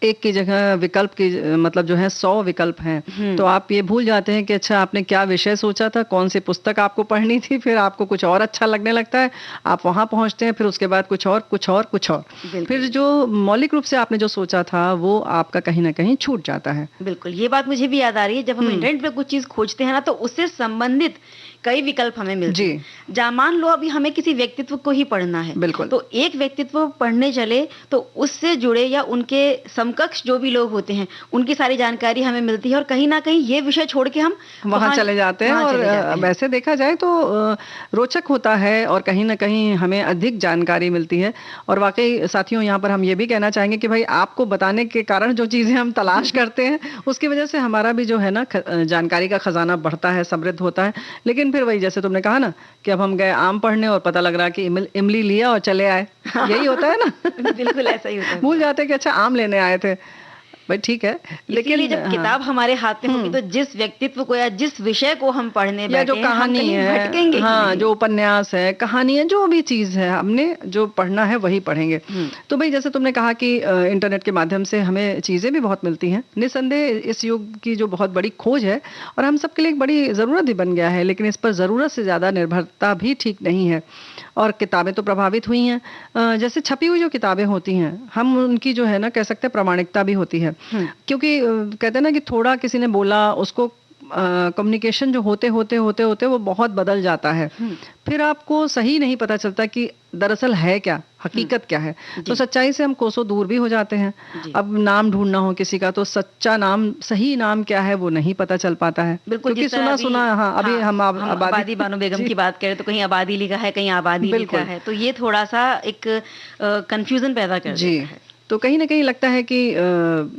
एक की जगह विकल्प की मतलब जो है 100 विकल्प हैं, तो आप ये भूल जाते हैं कि अच्छा आपने क्या विषय सोचा था, कौन सी पुस्तक आपको पढ़नी थी, फिर आपको कुछ और अच्छा लगने लगता है, आप वहाँ पहुँचते हैं, फिर उसके बाद कुछ और कुछ और कुछ और, फिर जो मौलिक रूप से आपने जो सोचा था वो आपका कहीं ना कहीं छूट जाता है। बिल्कुल, ये बात मुझे भी याद आ रही है, जब हम इंटरनेट पे कुछ चीज खोजते हैं ना तो उससे संबंधित कई विकल्प हमें मिलते हैं। जहाँ मान लो अभी हमें किसी व्यक्तित्व को ही पढ़ना है, बिल्कुल, तो एक व्यक्तित्व पढ़ने चले तो उससे जुड़े या उनके समकक्ष जो भी लोग होते हैं उनकी सारी जानकारी हमें मिलती है, और कहीं ना कहीं ये विषय छोड़ के हम वहाँ चले जाते हैं। और वैसे देखा जाए तो रोचक होता है और कहीं ना कहीं हमें अधिक जानकारी मिलती है। और वाकई साथियों, यहाँ पर हम ये भी कहना चाहेंगे कि भाई आपको बताने के कारण जो चीज़ें हम तलाश करते हैं उसकी वजह से हमारा भी जो है ना जानकारी का खजाना बढ़ता है, समृद्ध होता है। लेकिन फिर वही जैसे तुमने कहा ना कि अब हम गए आम पढ़ने और पता लग रहा कि इमली लिया और चले आए, यही होता है ना। बिल्कुल ऐसा ही होता है। भूल जाते हैं कि अच्छा आम लेने आए थे। भाई ठीक है, लेकिन जब किताब हमारे हाथ में होगी तो जिस व्यक्तित्व को या जिस विषय को हम पढ़ने बैठे जो कहानी है, भटकेंगे, हाँ, जो उपन्यास है, कहानी है, जो भी चीज है हमने जो पढ़ना है वही पढ़ेंगे। तो भाई जैसे तुमने कहा कि इंटरनेट के माध्यम से हमें चीजें भी बहुत मिलती हैं, निस्संदेह इस युग की जो बहुत बड़ी खोज है और हम सबके लिए एक बड़ी जरूरत भी बन गया है, लेकिन इस पर जरूरत से ज्यादा निर्भरता भी ठीक नहीं है। और किताबें तो प्रभावित हुई हैं। जैसे छपी हुई जो किताबें होती हैं, हम उनकी जो है ना कह सकते हैं प्रामाणिकता भी होती है, क्योंकि कहते हैं ना कि थोड़ा किसी ने बोला, उसको कम्युनिकेशन जो होते होते वो बहुत बदल जाता है। फिर आपको सही नहीं पता चलता कि दरअसल है क्या, हकीकत क्या है। तो सच्चाई से हम कोसों दूर भी हो जाते हैं। अब नाम ढूंढना हो किसी का तो सच्चा नाम, सही नाम क्या है वो नहीं पता चल पाता है, क्योंकि सुना। हाँ, अभी हम आबादी बानो बेगम की बात करें तो कहीं आबादी लिखा है, कहीं आबादी लिखा है, तो ये थोड़ा सा एक कंफ्यूजन पैदा कर देता है। तो कहीं ना कहीं लगता है कि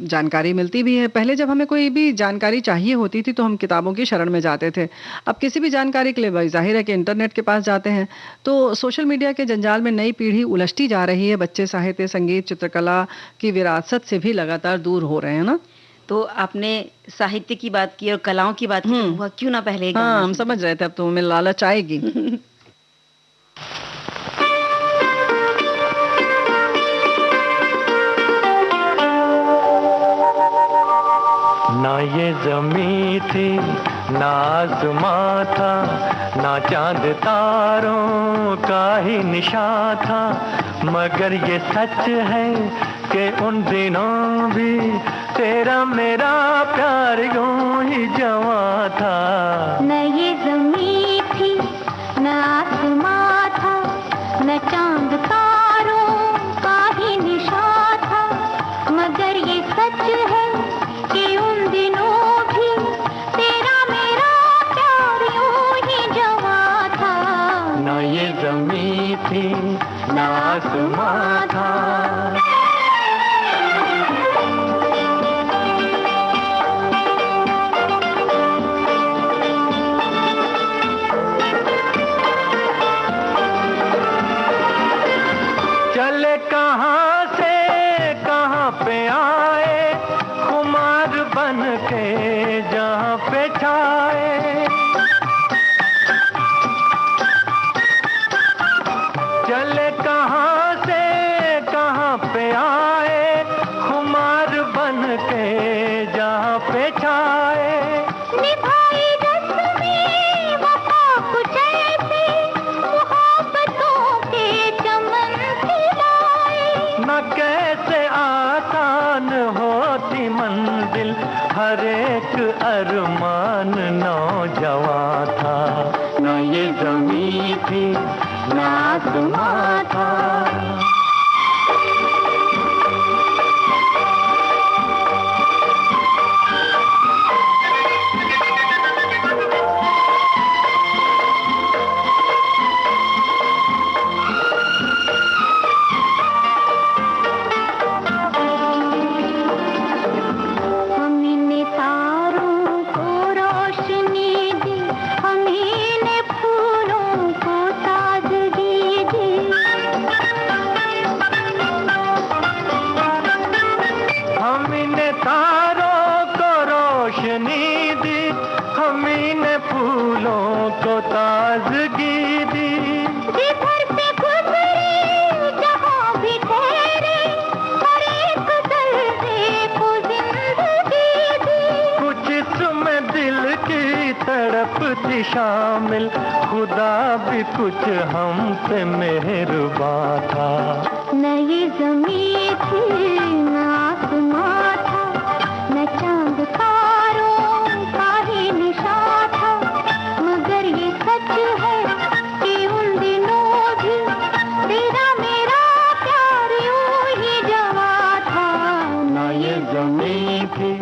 जानकारी मिलती भी है। पहले जब हमें कोई भी जानकारी चाहिए होती थी तो हम किताबों की शरण में जाते थे। अब किसी भी जानकारी के लिए भाई जाहिर है कि इंटरनेट के पास जाते हैं। तो सोशल मीडिया के जंजाल में नई पीढ़ी उलझती जा रही है। बच्चे साहित्य, संगीत, चित्रकला की विरासत से भी लगातार दूर हो रहे हैं ना। तो आपने साहित्य की बात की और कलाओं की बात की, तो क्यों ना पहले हाँ, हम समझ रहे थे अब तो हमें लालच आएगी। ना ये ज़मीं थी ना आसमां था, ना चांद तारों का ही निशान था, मगर ये सच है कि उन दिनों भी तेरा मेरा प्यार यूं ही जवां था। न ये ज़मीं थी न आसमां था, न चांद तारों का ही निशान था, मगर ये सच है कि उन दिनों भी तेरा मेरा प्यार यूं ही जवां था। न ये ज़मीं थी न आसमां था। चले कहाँ से कहाँ पे आए, खुमार बन के जहाँ पे छाए। चले कहाँ से कहाँ पे आए, खुमार बन के जहाँ पे छाए। निभाई रस्में वफा कुछ ऐसे, मुहब्बतों के चमन खिलाए। न कैसे आसान होती मंजिल, हर एक अरमान नौजवां था। न ये ज़मीं थी न आसमां था। ताजगी दी। जिधर से गुजरे जहाँ भी ठहरे, हर एक दर्जे को जिंदगी दी। कुछ इसमें दिल की तड़प थी शामिल, खुदा भी कुछ हमसे मेहरबान था। न ये ज़मीं थी न आसमां था, न चांद तारों का ही निशान था, मगर ये सच है कि उन दिनों भी तेरा मेरा प्यार यूं ही जवा था। ना ये जमीन थी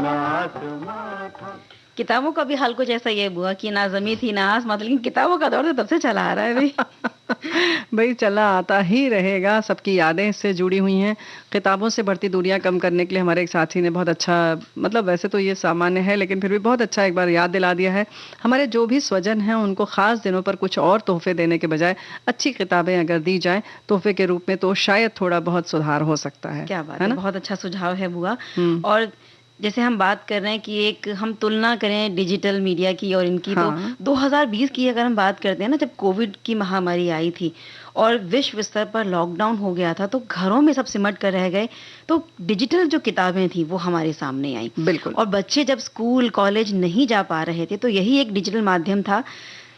ना आसमां था। किताबों का भी हाल कुछ ऐसा ही है बुआ कि ना जमी थी ना आसमां, लेकिन किताबों का दौर तो तब से चला आ रहा है भाई। भाई चला आता ही रहेगा, सबकी यादें इससे जुड़ी हुई हैं। किताबों से बढ़ती दूरियां कम करने के लिए हमारे एक साथी ने बहुत अच्छा, मतलब वैसे तो ये सामान्य है लेकिन फिर भी बहुत अच्छा एक बार याद दिला दिया है। हमारे जो भी स्वजन हैं उनको खास दिनों पर कुछ और तोहफे देने के बजाय अच्छी किताबें अगर दी जाएं तोहफे के रूप में, तो शायद थोड़ा बहुत सुधार हो सकता है। क्या बात है है, ना? बहुत अच्छा सुझाव है बुआ। हम्म। और जैसे हम बात कर रहे हैं कि एक हम तुलना करें डिजिटल मीडिया की और इनकी, हाँ। तो 2020 की अगर हम बात करते हैं ना, जब कोविड की महामारी आई थी और विश्व स्तर पर लॉकडाउन हो गया था, तो घरों में सब सिमट कर रह गए, तो डिजिटल जो किताबें थी वो हमारे सामने आई। बिल्कुल। और बच्चे जब स्कूल कॉलेज नहीं जा पा रहे थे, तो यही एक डिजिटल माध्यम था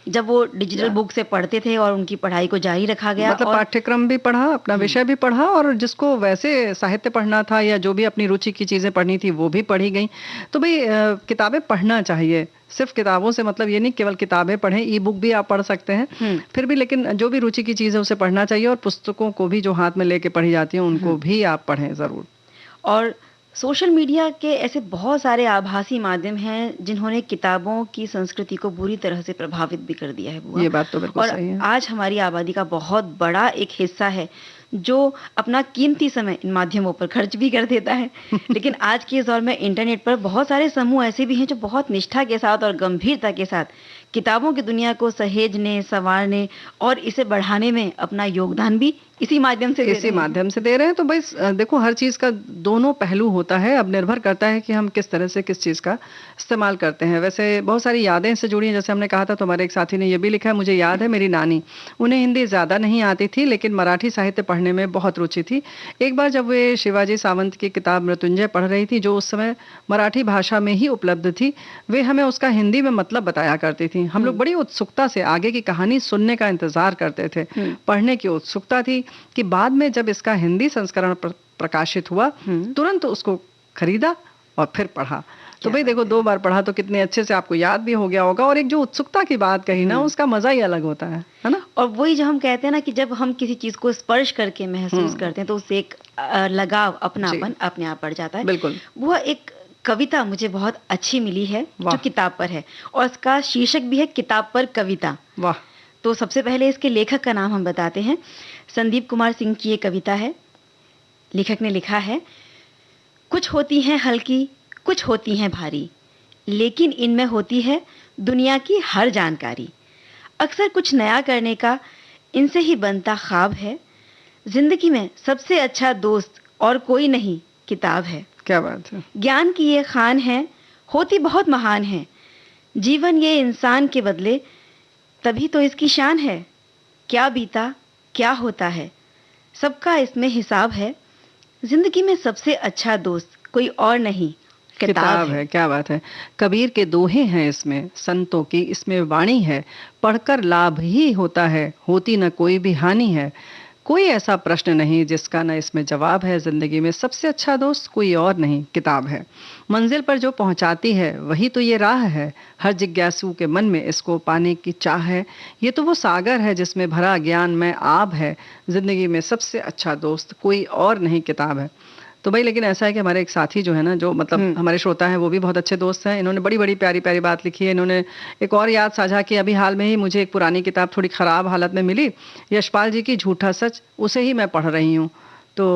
जब वो डिजिटल बुक से पढ़ते थे और उनकी पढ़ाई को जारी रखा गया। मतलब और पाठ्यक्रम भी पढ़ा, अपना विषय भी पढ़ा, और जिसको वैसे साहित्य पढ़ना था या जो भी अपनी रुचि की चीजें पढ़नी थी वो भी पढ़ी गई। तो भाई किताबें पढ़ना चाहिए, सिर्फ किताबों से मतलब ये नहीं केवल किताबें पढ़ें, ई बुक भी आप पढ़ सकते हैं, फिर भी लेकिन जो भी रुचि की चीज है उसे पढ़ना चाहिए, और पुस्तकों को भी जो हाथ में लेके पढ़ी जाती हैं उनको भी आप पढ़ें जरूर। और सोशल मीडिया के ऐसे बहुत सारे आभासी माध्यम हैं जिन्होंने किताबों की संस्कृति को बुरी तरह से प्रभावित भी कर दिया है बुआ। ये बात तो बिल्कुल और सही है। आज हमारी आबादी का बहुत बड़ा एक हिस्सा है जो अपना कीमती समय इन माध्यमों पर खर्च भी कर देता है। लेकिन आज के इस दौर में इंटरनेट पर बहुत सारे समूह ऐसे भी हैं जो बहुत निष्ठा के साथ और गंभीरता के साथ किताबों की दुनिया को सहेजने, संवारने और इसे बढ़ाने में अपना योगदान भी इसी माध्यम से दे रहे इसी हैं। माध्यम से दे रहे हैं। तो भाई देखो, हर चीज का दोनों पहलू होता है, अब निर्भर करता है कि हम किस तरह से किस चीज का इस्तेमाल करते हैं। वैसे बहुत सारी यादें इससे जुड़ी हैं, जैसे हमने कहा था, तो हमारे एक साथी ने ये भी लिखा है, मुझे याद है मेरी नानी, उन्हें हिंदी ज्यादा नहीं आती थी लेकिन मराठी साहित्य पढ़ने में बहुत रुचि थी। एक बार जब वे शिवाजी सावंत की किताब मृत्युंजय पढ़ रही थी, जो उस समय मराठी भाषा में ही उपलब्ध थी, वे हमें उसका हिंदी में मतलब बताया करती थी। हम लोग बड़ी उत्सुकता से आगे की कहानी सुनने का इंतजार करते थे। पढ़ने की उत्सुकता थी कि बाद में जब इसका हिंदी संस्करण प्रकाशित हुआ, तुरंत उसको खरीदा और फिर पढ़ा। तो भाई देखो, 2 बार पढ़ा तो कितने अच्छे से आपको याद भी हो गया होगा, और एक जो उत्सुकता की बात कही ना, उसका मजा ही अलग होता है ना? और वही जो हम कहते हैं ना कि जब हम किसी चीज को स्पर्श करके महसूस करते हैं तो उससे एक लगाव, अपनापन अपने आप बढ़ जाता है। बिल्कुल। वो एक कविता मुझे बहुत अच्छी मिली है वाह। जो किताब पर है, और इसका शीर्षक भी है किताब पर कविता। वाह। तो सबसे पहले इसके लेखक का नाम हम बताते हैं। संदीप कुमार सिंह की ये कविता है। लेखक ने लिखा है, कुछ होती हैं हल्की, कुछ होती हैं भारी, लेकिन इनमें होती है दुनिया की हर जानकारी। अक्सर कुछ नया करने का इनसे ही बनता ख्वाब है। जिंदगी में सबसे अच्छा दोस्त और कोई नहीं, किताब है। क्या बात है। ज्ञान की ये खान है, होती बहुत महान है। जीवन ये इंसान के बदले, तभी तो इसकी शान है। क्या बीता, क्या होता है, सबका इसमें हिसाब है। जिंदगी में सबसे अच्छा दोस्त कोई और नहीं, किताब है। क्या बात है। कबीर के दोहे हैं इसमें, संतों की इसमें वाणी है। पढ़कर लाभ ही होता है, होती न कोई भी हानि है। कोई ऐसा प्रश्न नहीं जिसका न इसमें जवाब है। जिंदगी में सबसे अच्छा दोस्त कोई और नहीं, किताब है। मंजिल पर जो पहुंचाती है वही तो ये राह है। हर जिज्ञासु के मन में इसको पाने की चाह है। ये तो वो सागर है जिसमें भरा ज्ञान में आब है। जिंदगी में सबसे अच्छा दोस्त कोई और नहीं, किताब है। तो भाई लेकिन ऐसा है कि हमारे एक साथी जो है ना, जो मतलब हमारे श्रोता हैं, वो भी बहुत अच्छे दोस्त हैं। इन्होंने बड़ी बड़ी प्यारी प्यारी बात लिखी है। इन्होंने एक और याद साझा की, अभी हाल में ही मुझे एक पुरानी किताब थोड़ी खराब हालत में मिली, यशपाल जी की झूठा सच, उसे ही मैं पढ़ रही हूँ। तो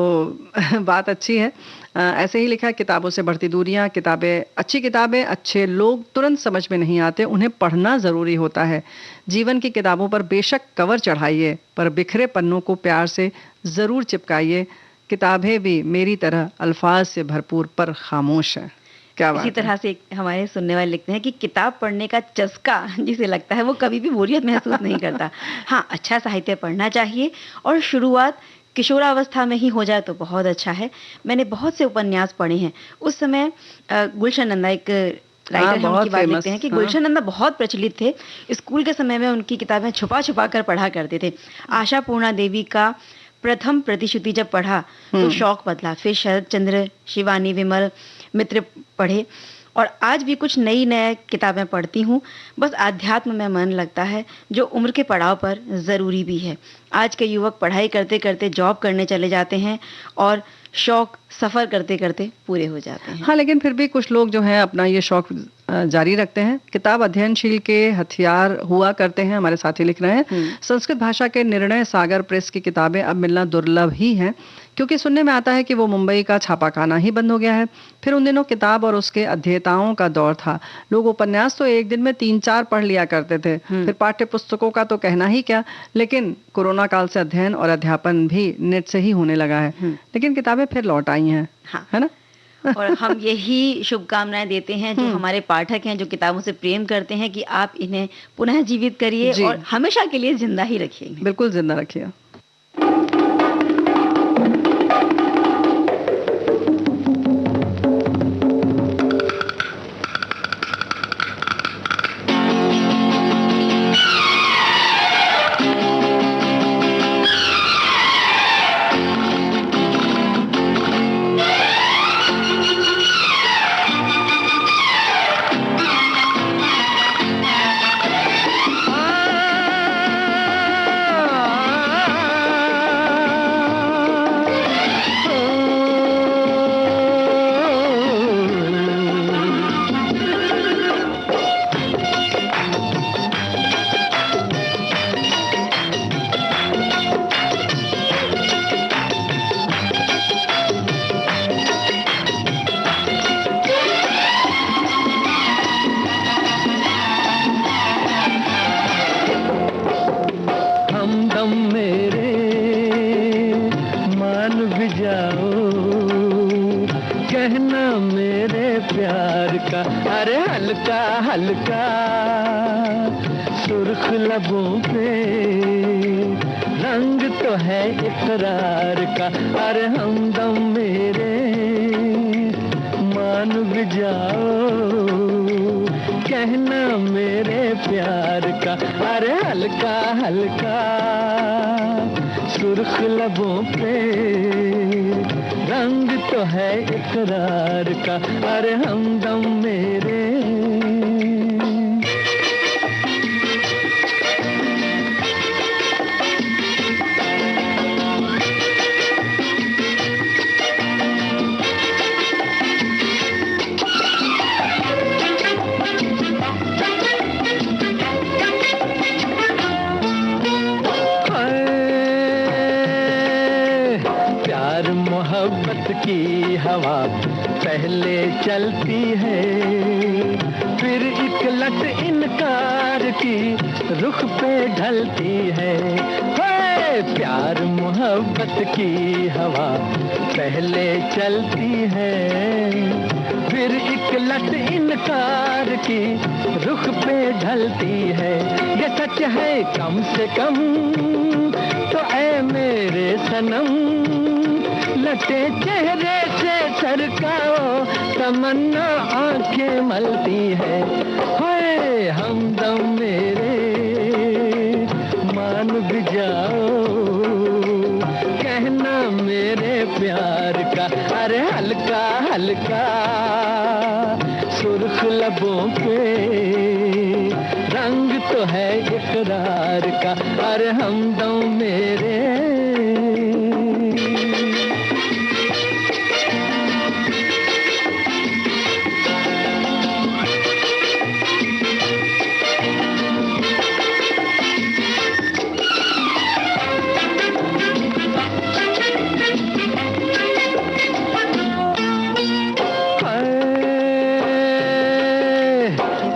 बात अच्छी है। ऐसे ही लिखा है, किताबों से बढ़ती दूरियां, किताबें, अच्छी किताबें, अच्छे लोग तुरंत समझ में नहीं आते, उन्हें पढ़ना ज़रूरी होता है। जीवन की किताबों पर बेशक कवर चढ़ाइए, पर बिखरे पन्नों को प्यार से ज़रूर चिपकाइए। किताबें भी मेरी तरह अल्फाज से भरपूर पर खामोश है। क्या बात इसी है। तरह से एक हमारे सुनने वाले लिखते हैं कि किताब पढ़ने का चस्का जिसे लगता है वो कभी भी बोरियत महसूस नहीं करता। हाँ, अच्छा साहित्य पढ़ना चाहिए और शुरुआत किशोरावस्था में ही हो जाए तो बहुत अच्छा है। मैंने बहुत से उपन्यास पढ़े हैं। उस समय गुलशन नंदा एक राइटर हैं, बहुत उनकी बात famous, लिखते हैं कि हाँ। गुलशन नंदा बहुत प्रचलित थे। स्कूल के समय में उनकी किताबें छुपा-छुपा कर पढ़ा करते थे। आशा पूर्णा देवी का प्रथम प्रतिश्रुति जब पढ़ा तो शौक बदला। फिर शरद चंद्र, शिवानी विमल मित्र पढ़े और आज भी कुछ नई किताबें पढ़ती हूँ। बस आध्यात्म में मन लगता है जो उम्र के पड़ाव पर ज़रूरी भी है। आज के युवक पढ़ाई करते-करते जॉब करने चले जाते हैं और शौक सफ़र करते-करते पूरे हो जाते हैं। हाँ, लेकिन फिर भी कुछ लोग जो है अपना ये शौक जारी रखते हैं। किताब अध्ययनशील के हथियार हुआ करते हैं, हमारे साथी लिख रहे हैं। संस्कृत भाषा के निर्णय सागर प्रेस की किताबें अब मिलना दुर्लभ ही हैं, क्योंकि सुनने में आता है कि वो मुंबई का छापाखाना ही बंद हो गया है। फिर उन दिनों किताब और उसके अध्येताओं का दौर था। लोग उपन्यास तो एक दिन में 3-4 पढ़ लिया करते थे। फिर पाठ्य पुस्तकों का तो कहना ही क्या, लेकिन कोरोना काल से अध्ययन और अध्यापन भी नेट से ही होने लगा है। लेकिन किताबें फिर लौट आई हैं, हाँ। है ना? और हम यही शुभकामनाएं देते हैं जो हमारे पाठक हैं, जो किताबों से प्रेम करते हैं, कि आप इन्हें पुनः जीवित करिए जी। और हमेशा के लिए जिंदा ही रखिए इन्हें। बिल्कुल जिंदा रखिए। हमदम मेरे मान भी जाओ, कहना मेरे प्यार का, अरे हल्का हल्का सुर्ख लबों पे रंग तो है इकरार का, अरे हमदम मेरे मान भी जाओ, कहना मेरे प्यार का, अरे हल्का हल्का सुर्ख लबों पे रंग तो है इकरार का, अरे हमदम मेरे। प्यार मोहब्बत की हवा पहले चलती है, फिर एक लट इनकार की रुख पे ढलती है। प्यार मोहब्बत की हवा पहले चलती है, फिर एक लट इनकार की रुख पे ढलती है। ये सच है कम से कम तो ऐ मेरे सनम, लटे चेहरे से सरकाओ तमन्ना आंखें मलती है। हाय हमदम मेरे मान भी जाओ, कहना मेरे प्यार का, अरे हल्का हल्का सुर्ख लबों पे रंग तो है इकरार का, अरे हमदम मेरे।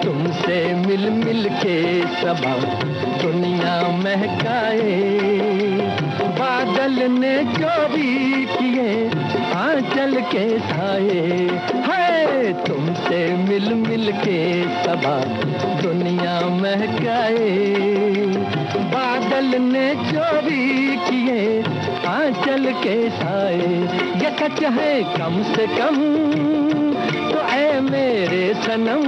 तुमसे मिल मिल के सबा दुनिया महकाए, बादल ने जो भी किए आंच आंचल के साए है, तुमसे मिल मिल के सबा दुनिया महकाए। बादल ने चोरी किए आंचल के साए, ये सच है कम से कम, तो ऐ मेरे सनम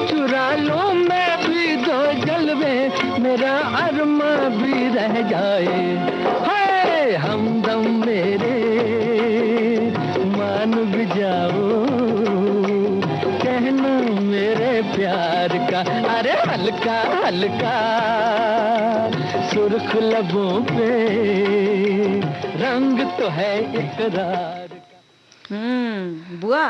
चुरा लो मैं भी दो जलवे, मेरा अरमा भी रह जाए। हाय हमदम मेरे मान भी जाओ, कहना मेरे प्यार का, अरे हल्का हल्का सुर्ख लबों पे रंग तो है इकरार का। बुआ,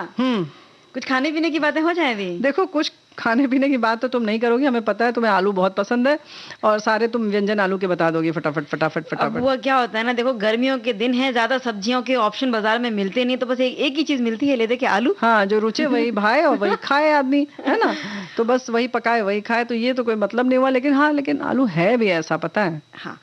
कुछ खाने पीने की बातें हो जाए भी। देखो कुछ खाने पीने की बात तो तुम नहीं करोगी, हमें पता है तुम्हें आलू बहुत पसंद है और सारे तुम व्यंजन आलू के बता दोगी फटाफट फटाफट अब फटाफट। वो क्या होता है ना, देखो गर्मियों के दिन है, ज्यादा सब्जियों के ऑप्शन बाजार में मिलते नहीं, तो बस एक ही चीज मिलती है, लेते के आलू। हाँ, जो रुचे वही भाए और वही खाए आदमी, है ना। तो बस वही पकाए वही खाए, तो ये तो कोई मतलब नहीं हुआ। लेकिन हाँ, लेकिन आलू है भी ऐसा, पता है। हाँ,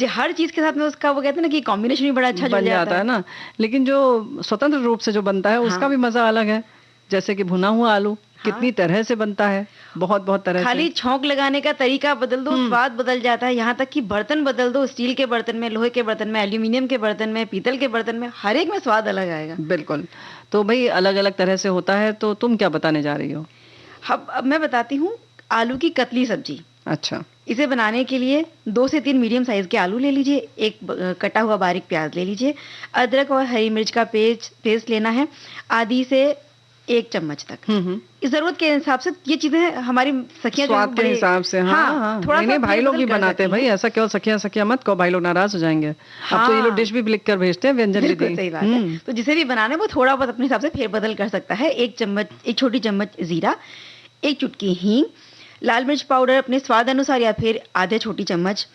हर चीज के साथ में उसका वो कहते हैं ना कि कॉम्बिनेशन भी बड़ा अच्छा बन जाता है ना। लेकिन जो स्वतंत्र रूप से जो बनता है उसका भी मजा अलग है। जैसे कि भुना हुआ आलू कितनी तरह से बनता है, बहुत बहुत तरह से। खाली छौंक लगाने का तरीका बदल दो, स्वाद बदल जाता है। यहाँ तक कि बर्तन बदल दो, स्टील के बर्तन में, लोहे के बर्तन में, एल्यूमिनियम के बर्तन में, पीतल के बर्तन में, हर एक में स्वाद अलग आएगा। बिल्कुल। तो भाई अलग अलग तरह से होता है। तो तुम क्या बताने जा रही हो? अब मैं बताती हूँ आलू की कतली सब्जी। अच्छा। इसे बनाने के लिए 2 से 3 मीडियम साइज के आलू ले लीजिए, एक कटा हुआ बारीक प्याज ले लीजिए, अदरक और हरी मिर्च का पेस्ट लेना है, आधी से 1 चम्मच तक। इस जरूरत के हिसाब से ये चीजें हमारी सखियां स्वाद के हिसाब से। हाँ, थोड़ा नहीं, भाई लोग भी बनाते हैं भाई, ऐसा क्यों सखिया मत कहो, भाई लोग नाराज हो जाएंगे। अब तो ये लोग डिश भी लिख कर भेजते हैं, व्यंजन भी। सही बात है। तो जिसे भी बनाना है वो थोड़ा बहुत अपने हिसाब से फेरबदल कर सकता है। 1 छोटी चम्मच जीरा, 1 चुटकी हींग, लाल मिर्च पाउडर अपने स्वाद अनुसार या फिर आधे छोटी चम्मच,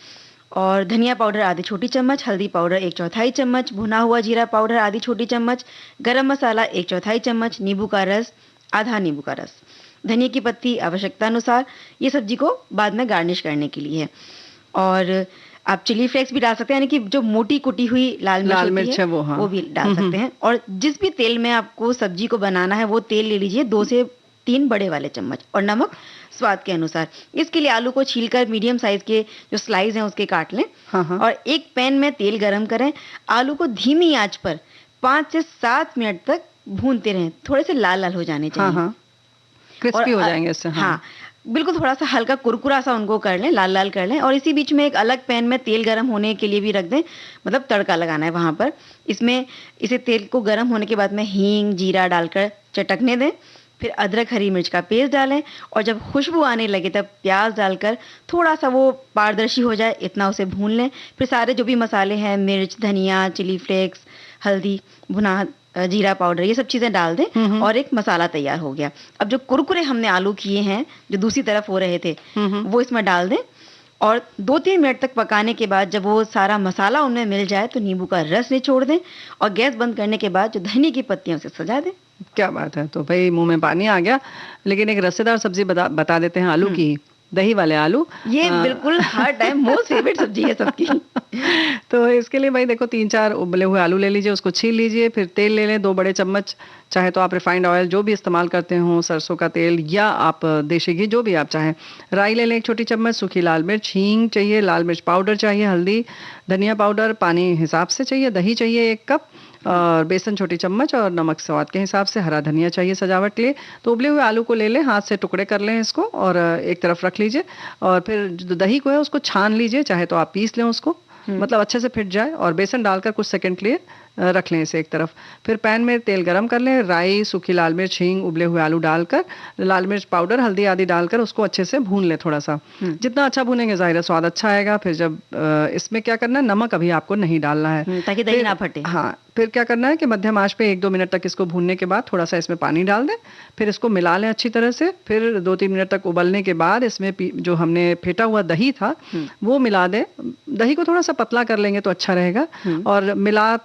और धनिया पाउडर आधी छोटी चम्मच, हल्दी पाउडर 1/4 चम्मच, भुना हुआ जीरा पाउडर आधी छोटी चम्मच, गरम मसाला 1/4 चम्मच, नींबू का रस आधा नींबू का रस, धनिया की पत्ती आवश्यकता अनुसार। ये सब्जी को बाद में गार्निश करने के लिए है। और आप चिली फ्लेक्स भी डाल सकते हैं, यानी कि जो मोटी कुटी हुई लाल मिर्च है वो भी डाल सकते हैं। और जिस भी तेल में आपको सब्जी को बनाना है वो तेल ले लीजिए, 2 से 3 बड़े वाले चम्मच, और नमक स्वाद के अनुसार। इसके लिए आलू को छीलकर मीडियम साइज के जो स्लाइस हैं उसके काट लें। और एक पैन में तेल गरम करें, आलू को धीमी आंच पर 5 से 7 मिनट तक भूनते रहें, थोड़े से लाल लाल हो जाने चाहिए। क्रिस्पी हो जाएंगे इससे। हाँ, बिल्कुल थोड़ा सा हल्का कुरकुरा सा उनको कर लें, लाल लाल कर लें। और इसी बीच में एक अलग पैन में तेल गरम होने के लिए भी रख दें, मतलब तड़का लगाना है वहां पर। इसे तेल को गरम होने के बाद में हींग जीरा डालकर चटकने दें, फिर अदरक हरी मिर्च का पेस्ट डालें, और जब खुशबू आने लगे तब प्याज डालकर थोड़ा सा वो पारदर्शी हो जाए इतना उसे भून लें। फिर सारे जो भी मसाले हैं, मिर्च, धनिया, चिली फ्लेक्स, हल्दी, भुना जीरा पाउडर, ये सब चीजें डाल दें और एक मसाला तैयार हो गया। अब जो कुरकुरे हमने आलू किए हैं जो दूसरी तरफ हो रहे थे वो इसमें डाल दें, और 2-3 मिनट तक पकाने के बाद जब वो सारा मसाला उनमें मिल जाए तो नींबू का रस निचोड़ दें, और गैस बंद करने के बाद जो धनिया की पत्तियां उसे सजा दें। क्या बात है। तो भाई मुंह में पानी आ गया। लेकिन एक रसेदार सब्जी बता देते हैं आलू की, दही वाले आलू। ये बिल्कुल हर टाइम मोस्ट फेवरेट सब्जी है सबकी। तो इसके लिए भाई देखो 3-4 उबले हुए आलू ले लीजिए, उसको छील लीजिए, फिर तेल ले लें 2 बड़े चम्मच, चाहे तो आप रिफाइंड ऑयल जो भी इस्तेमाल करते हो, सरसों का तेल या आप देशी घी, जो भी आप चाहें। राई ले लें 1 छोटी चम्मच, सूखी लाल मिर्च, हींग चाहिए, लाल मिर्च पाउडर चाहिए, हल्दी, धनिया पाउडर पानी हिसाब से चाहिए, दही चाहिए 1 कप, और बेसन छोटी चम्मच, और नमक स्वाद के हिसाब से, हरा धनिया चाहिए सजावट के लिए। तो उबले हुए आलू को ले लें, हाथ से टुकड़े कर लें इसको, और एक तरफ रख लीजिए। और फिर जो दही को है उसको छान लीजिए, चाहे तो आप पीस लें उसको, मतलब अच्छे से फिट जाए, और बेसन डालकर कुछ सेकंड के लिए रख लें इसे एक तरफ। फिर पैन में तेल गरम कर लें, राई, सूखी लाल मिर्च, हींग, उबले हुए आलू डालकर, लाल मिर्च पाउडर, हल्दी आदि डालकर उसको अच्छे से भून लें थोड़ा सा। जितना अच्छा भूनेंगे जाहिर है स्वाद अच्छा आएगा। फिर जब इसमें क्या करना है, नमक अभी आपको नहीं डालना है ताकि दही ना फटे। हाँ, फिर क्या करना है कि मध्यम आंच पे 1-2 मिनट तक इसको भूनने के बाद थोड़ा सा इसमें पानी डाल दें, फिर इसको मिला लें अच्छी तरह से। फिर 2-3 मिनट तक उबलने के बाद इसमें जो हमने फेंटा हुआ दही था वो मिला दें। दही को थोड़ा सा पतला कर लेंगे तो अच्छा रहेगा, और मिला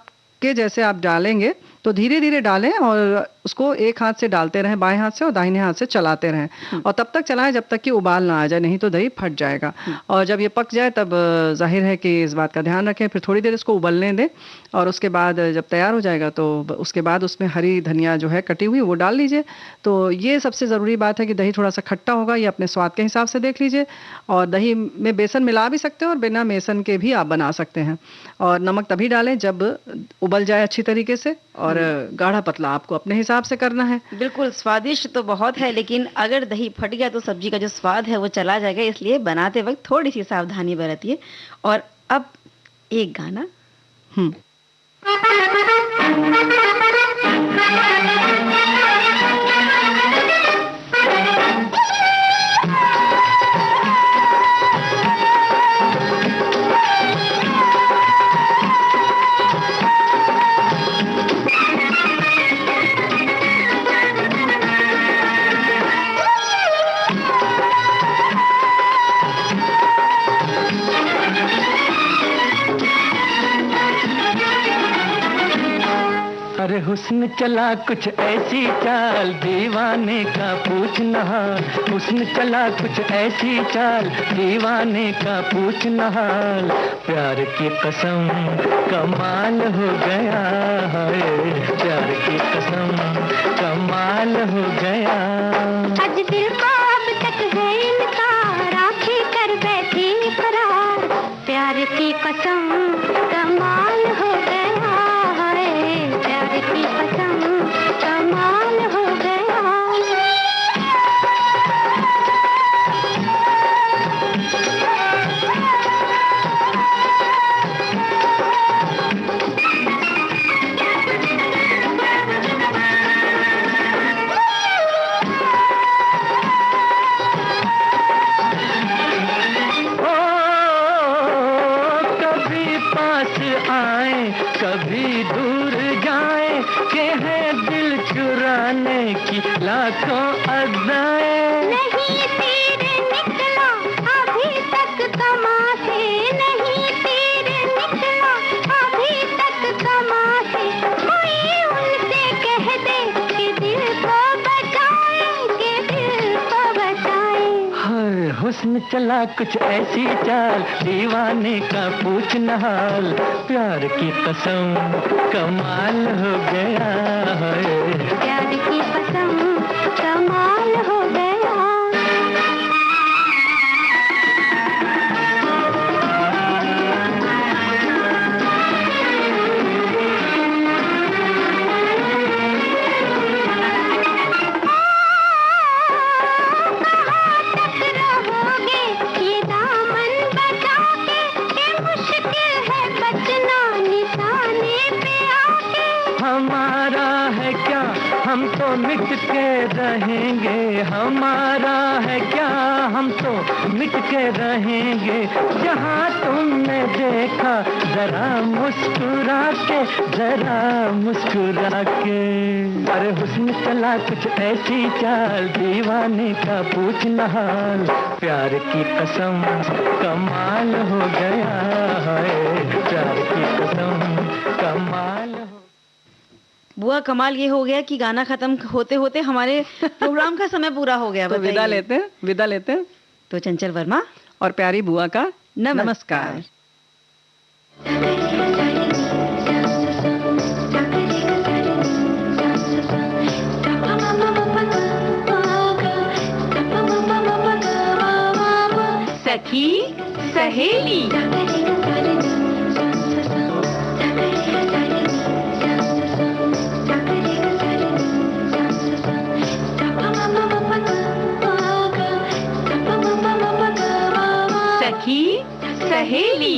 के जैसे आप डालेंगे तो धीरे धीरे डालें, और उसको एक हाथ से डालते रहें बाएं हाथ से और दाहिने हाथ से चलाते रहें और तब तक चलाएं जब तक कि उबाल ना आ जाए, नहीं तो दही फट जाएगा। और जब ये पक जाए तब जाहिर है कि इस बात का ध्यान रखें, फिर थोड़ी देर इसको उबलने दें और उसके बाद जब तैयार हो जाएगा तो उसके बाद उसमें हरी धनिया जो है कटी हुई वो डाल लीजिए। तो ये सबसे ज़रूरी बात है कि दही थोड़ा सा खट्टा होगा, ये अपने स्वाद के हिसाब से देख लीजिए। और दही में बेसन मिला भी सकते हैं और बिना बेसन के भी आप बना सकते हैं। और नमक तभी डालें जब उबल जाए अच्छी तरीके से, और गाढ़ा पतला आपको अपने हिसाब से करना है। बिल्कुल स्वादिष्ट तो बहुत है, लेकिन अगर दही फट गया तो सब्जी का जो स्वाद है वो चला जाएगा, इसलिए बनाते वक्त थोड़ी सी सावधानी बरतिए। और अब एक गाना। हम्म अरे हुस्न चला कुछ ऐसी चाल, दीवाने का पूछना हाल। हुस्न चला कुछ ऐसी चाल, दीवाने का पूछना हाल। प्यार की कसम कमाल हो गया है, प्यार की कसम कमाल हो गया। आज दिल को अब तक है इनकार, आंखें कर बैठी करार। प्यार की कसम कमाल हो गया है, प्यार की कसम कमाल हो गया। कभी दूर जाए के है दिल चुराने की लाखों अदाएं। नहीं तीर निकला अभी तक कमा से, नहीं तीर निकला अभी तक कमा से। कोई उनसे कह दे कि दिल को बचाए, कि दिल को बचाए। हर हुस्न चला कुछ ऐसी चाल, दीवाने का पूछना हाल। प्यार की कसम कमाल हो गया है, प्यार की कसम कमाल हो गया। हमारा है क्या हम तो मिट के रहेंगे, हमारा है क्या हम तो मिट के रहेंगे। जहाँ तुमने देखा जरा मुस्कुरा के, जरा मुस्कुरा के। अरे हुस्न चला कुछ ऐसी चाल, दीवाने का पूछना हाल। प्यार की कसम कमाल हो गया है, प्यार की कसम कमाल हो। बुआ कमाल ये हो गया कि गाना खत्म होते होते हमारे प्रोग्राम का समय पूरा हो गया। तो विदा लेते हैं तो चंचल वर्मा और प्यारी बुआ का नमस्कार। सखी सहेली। सखी सहेली।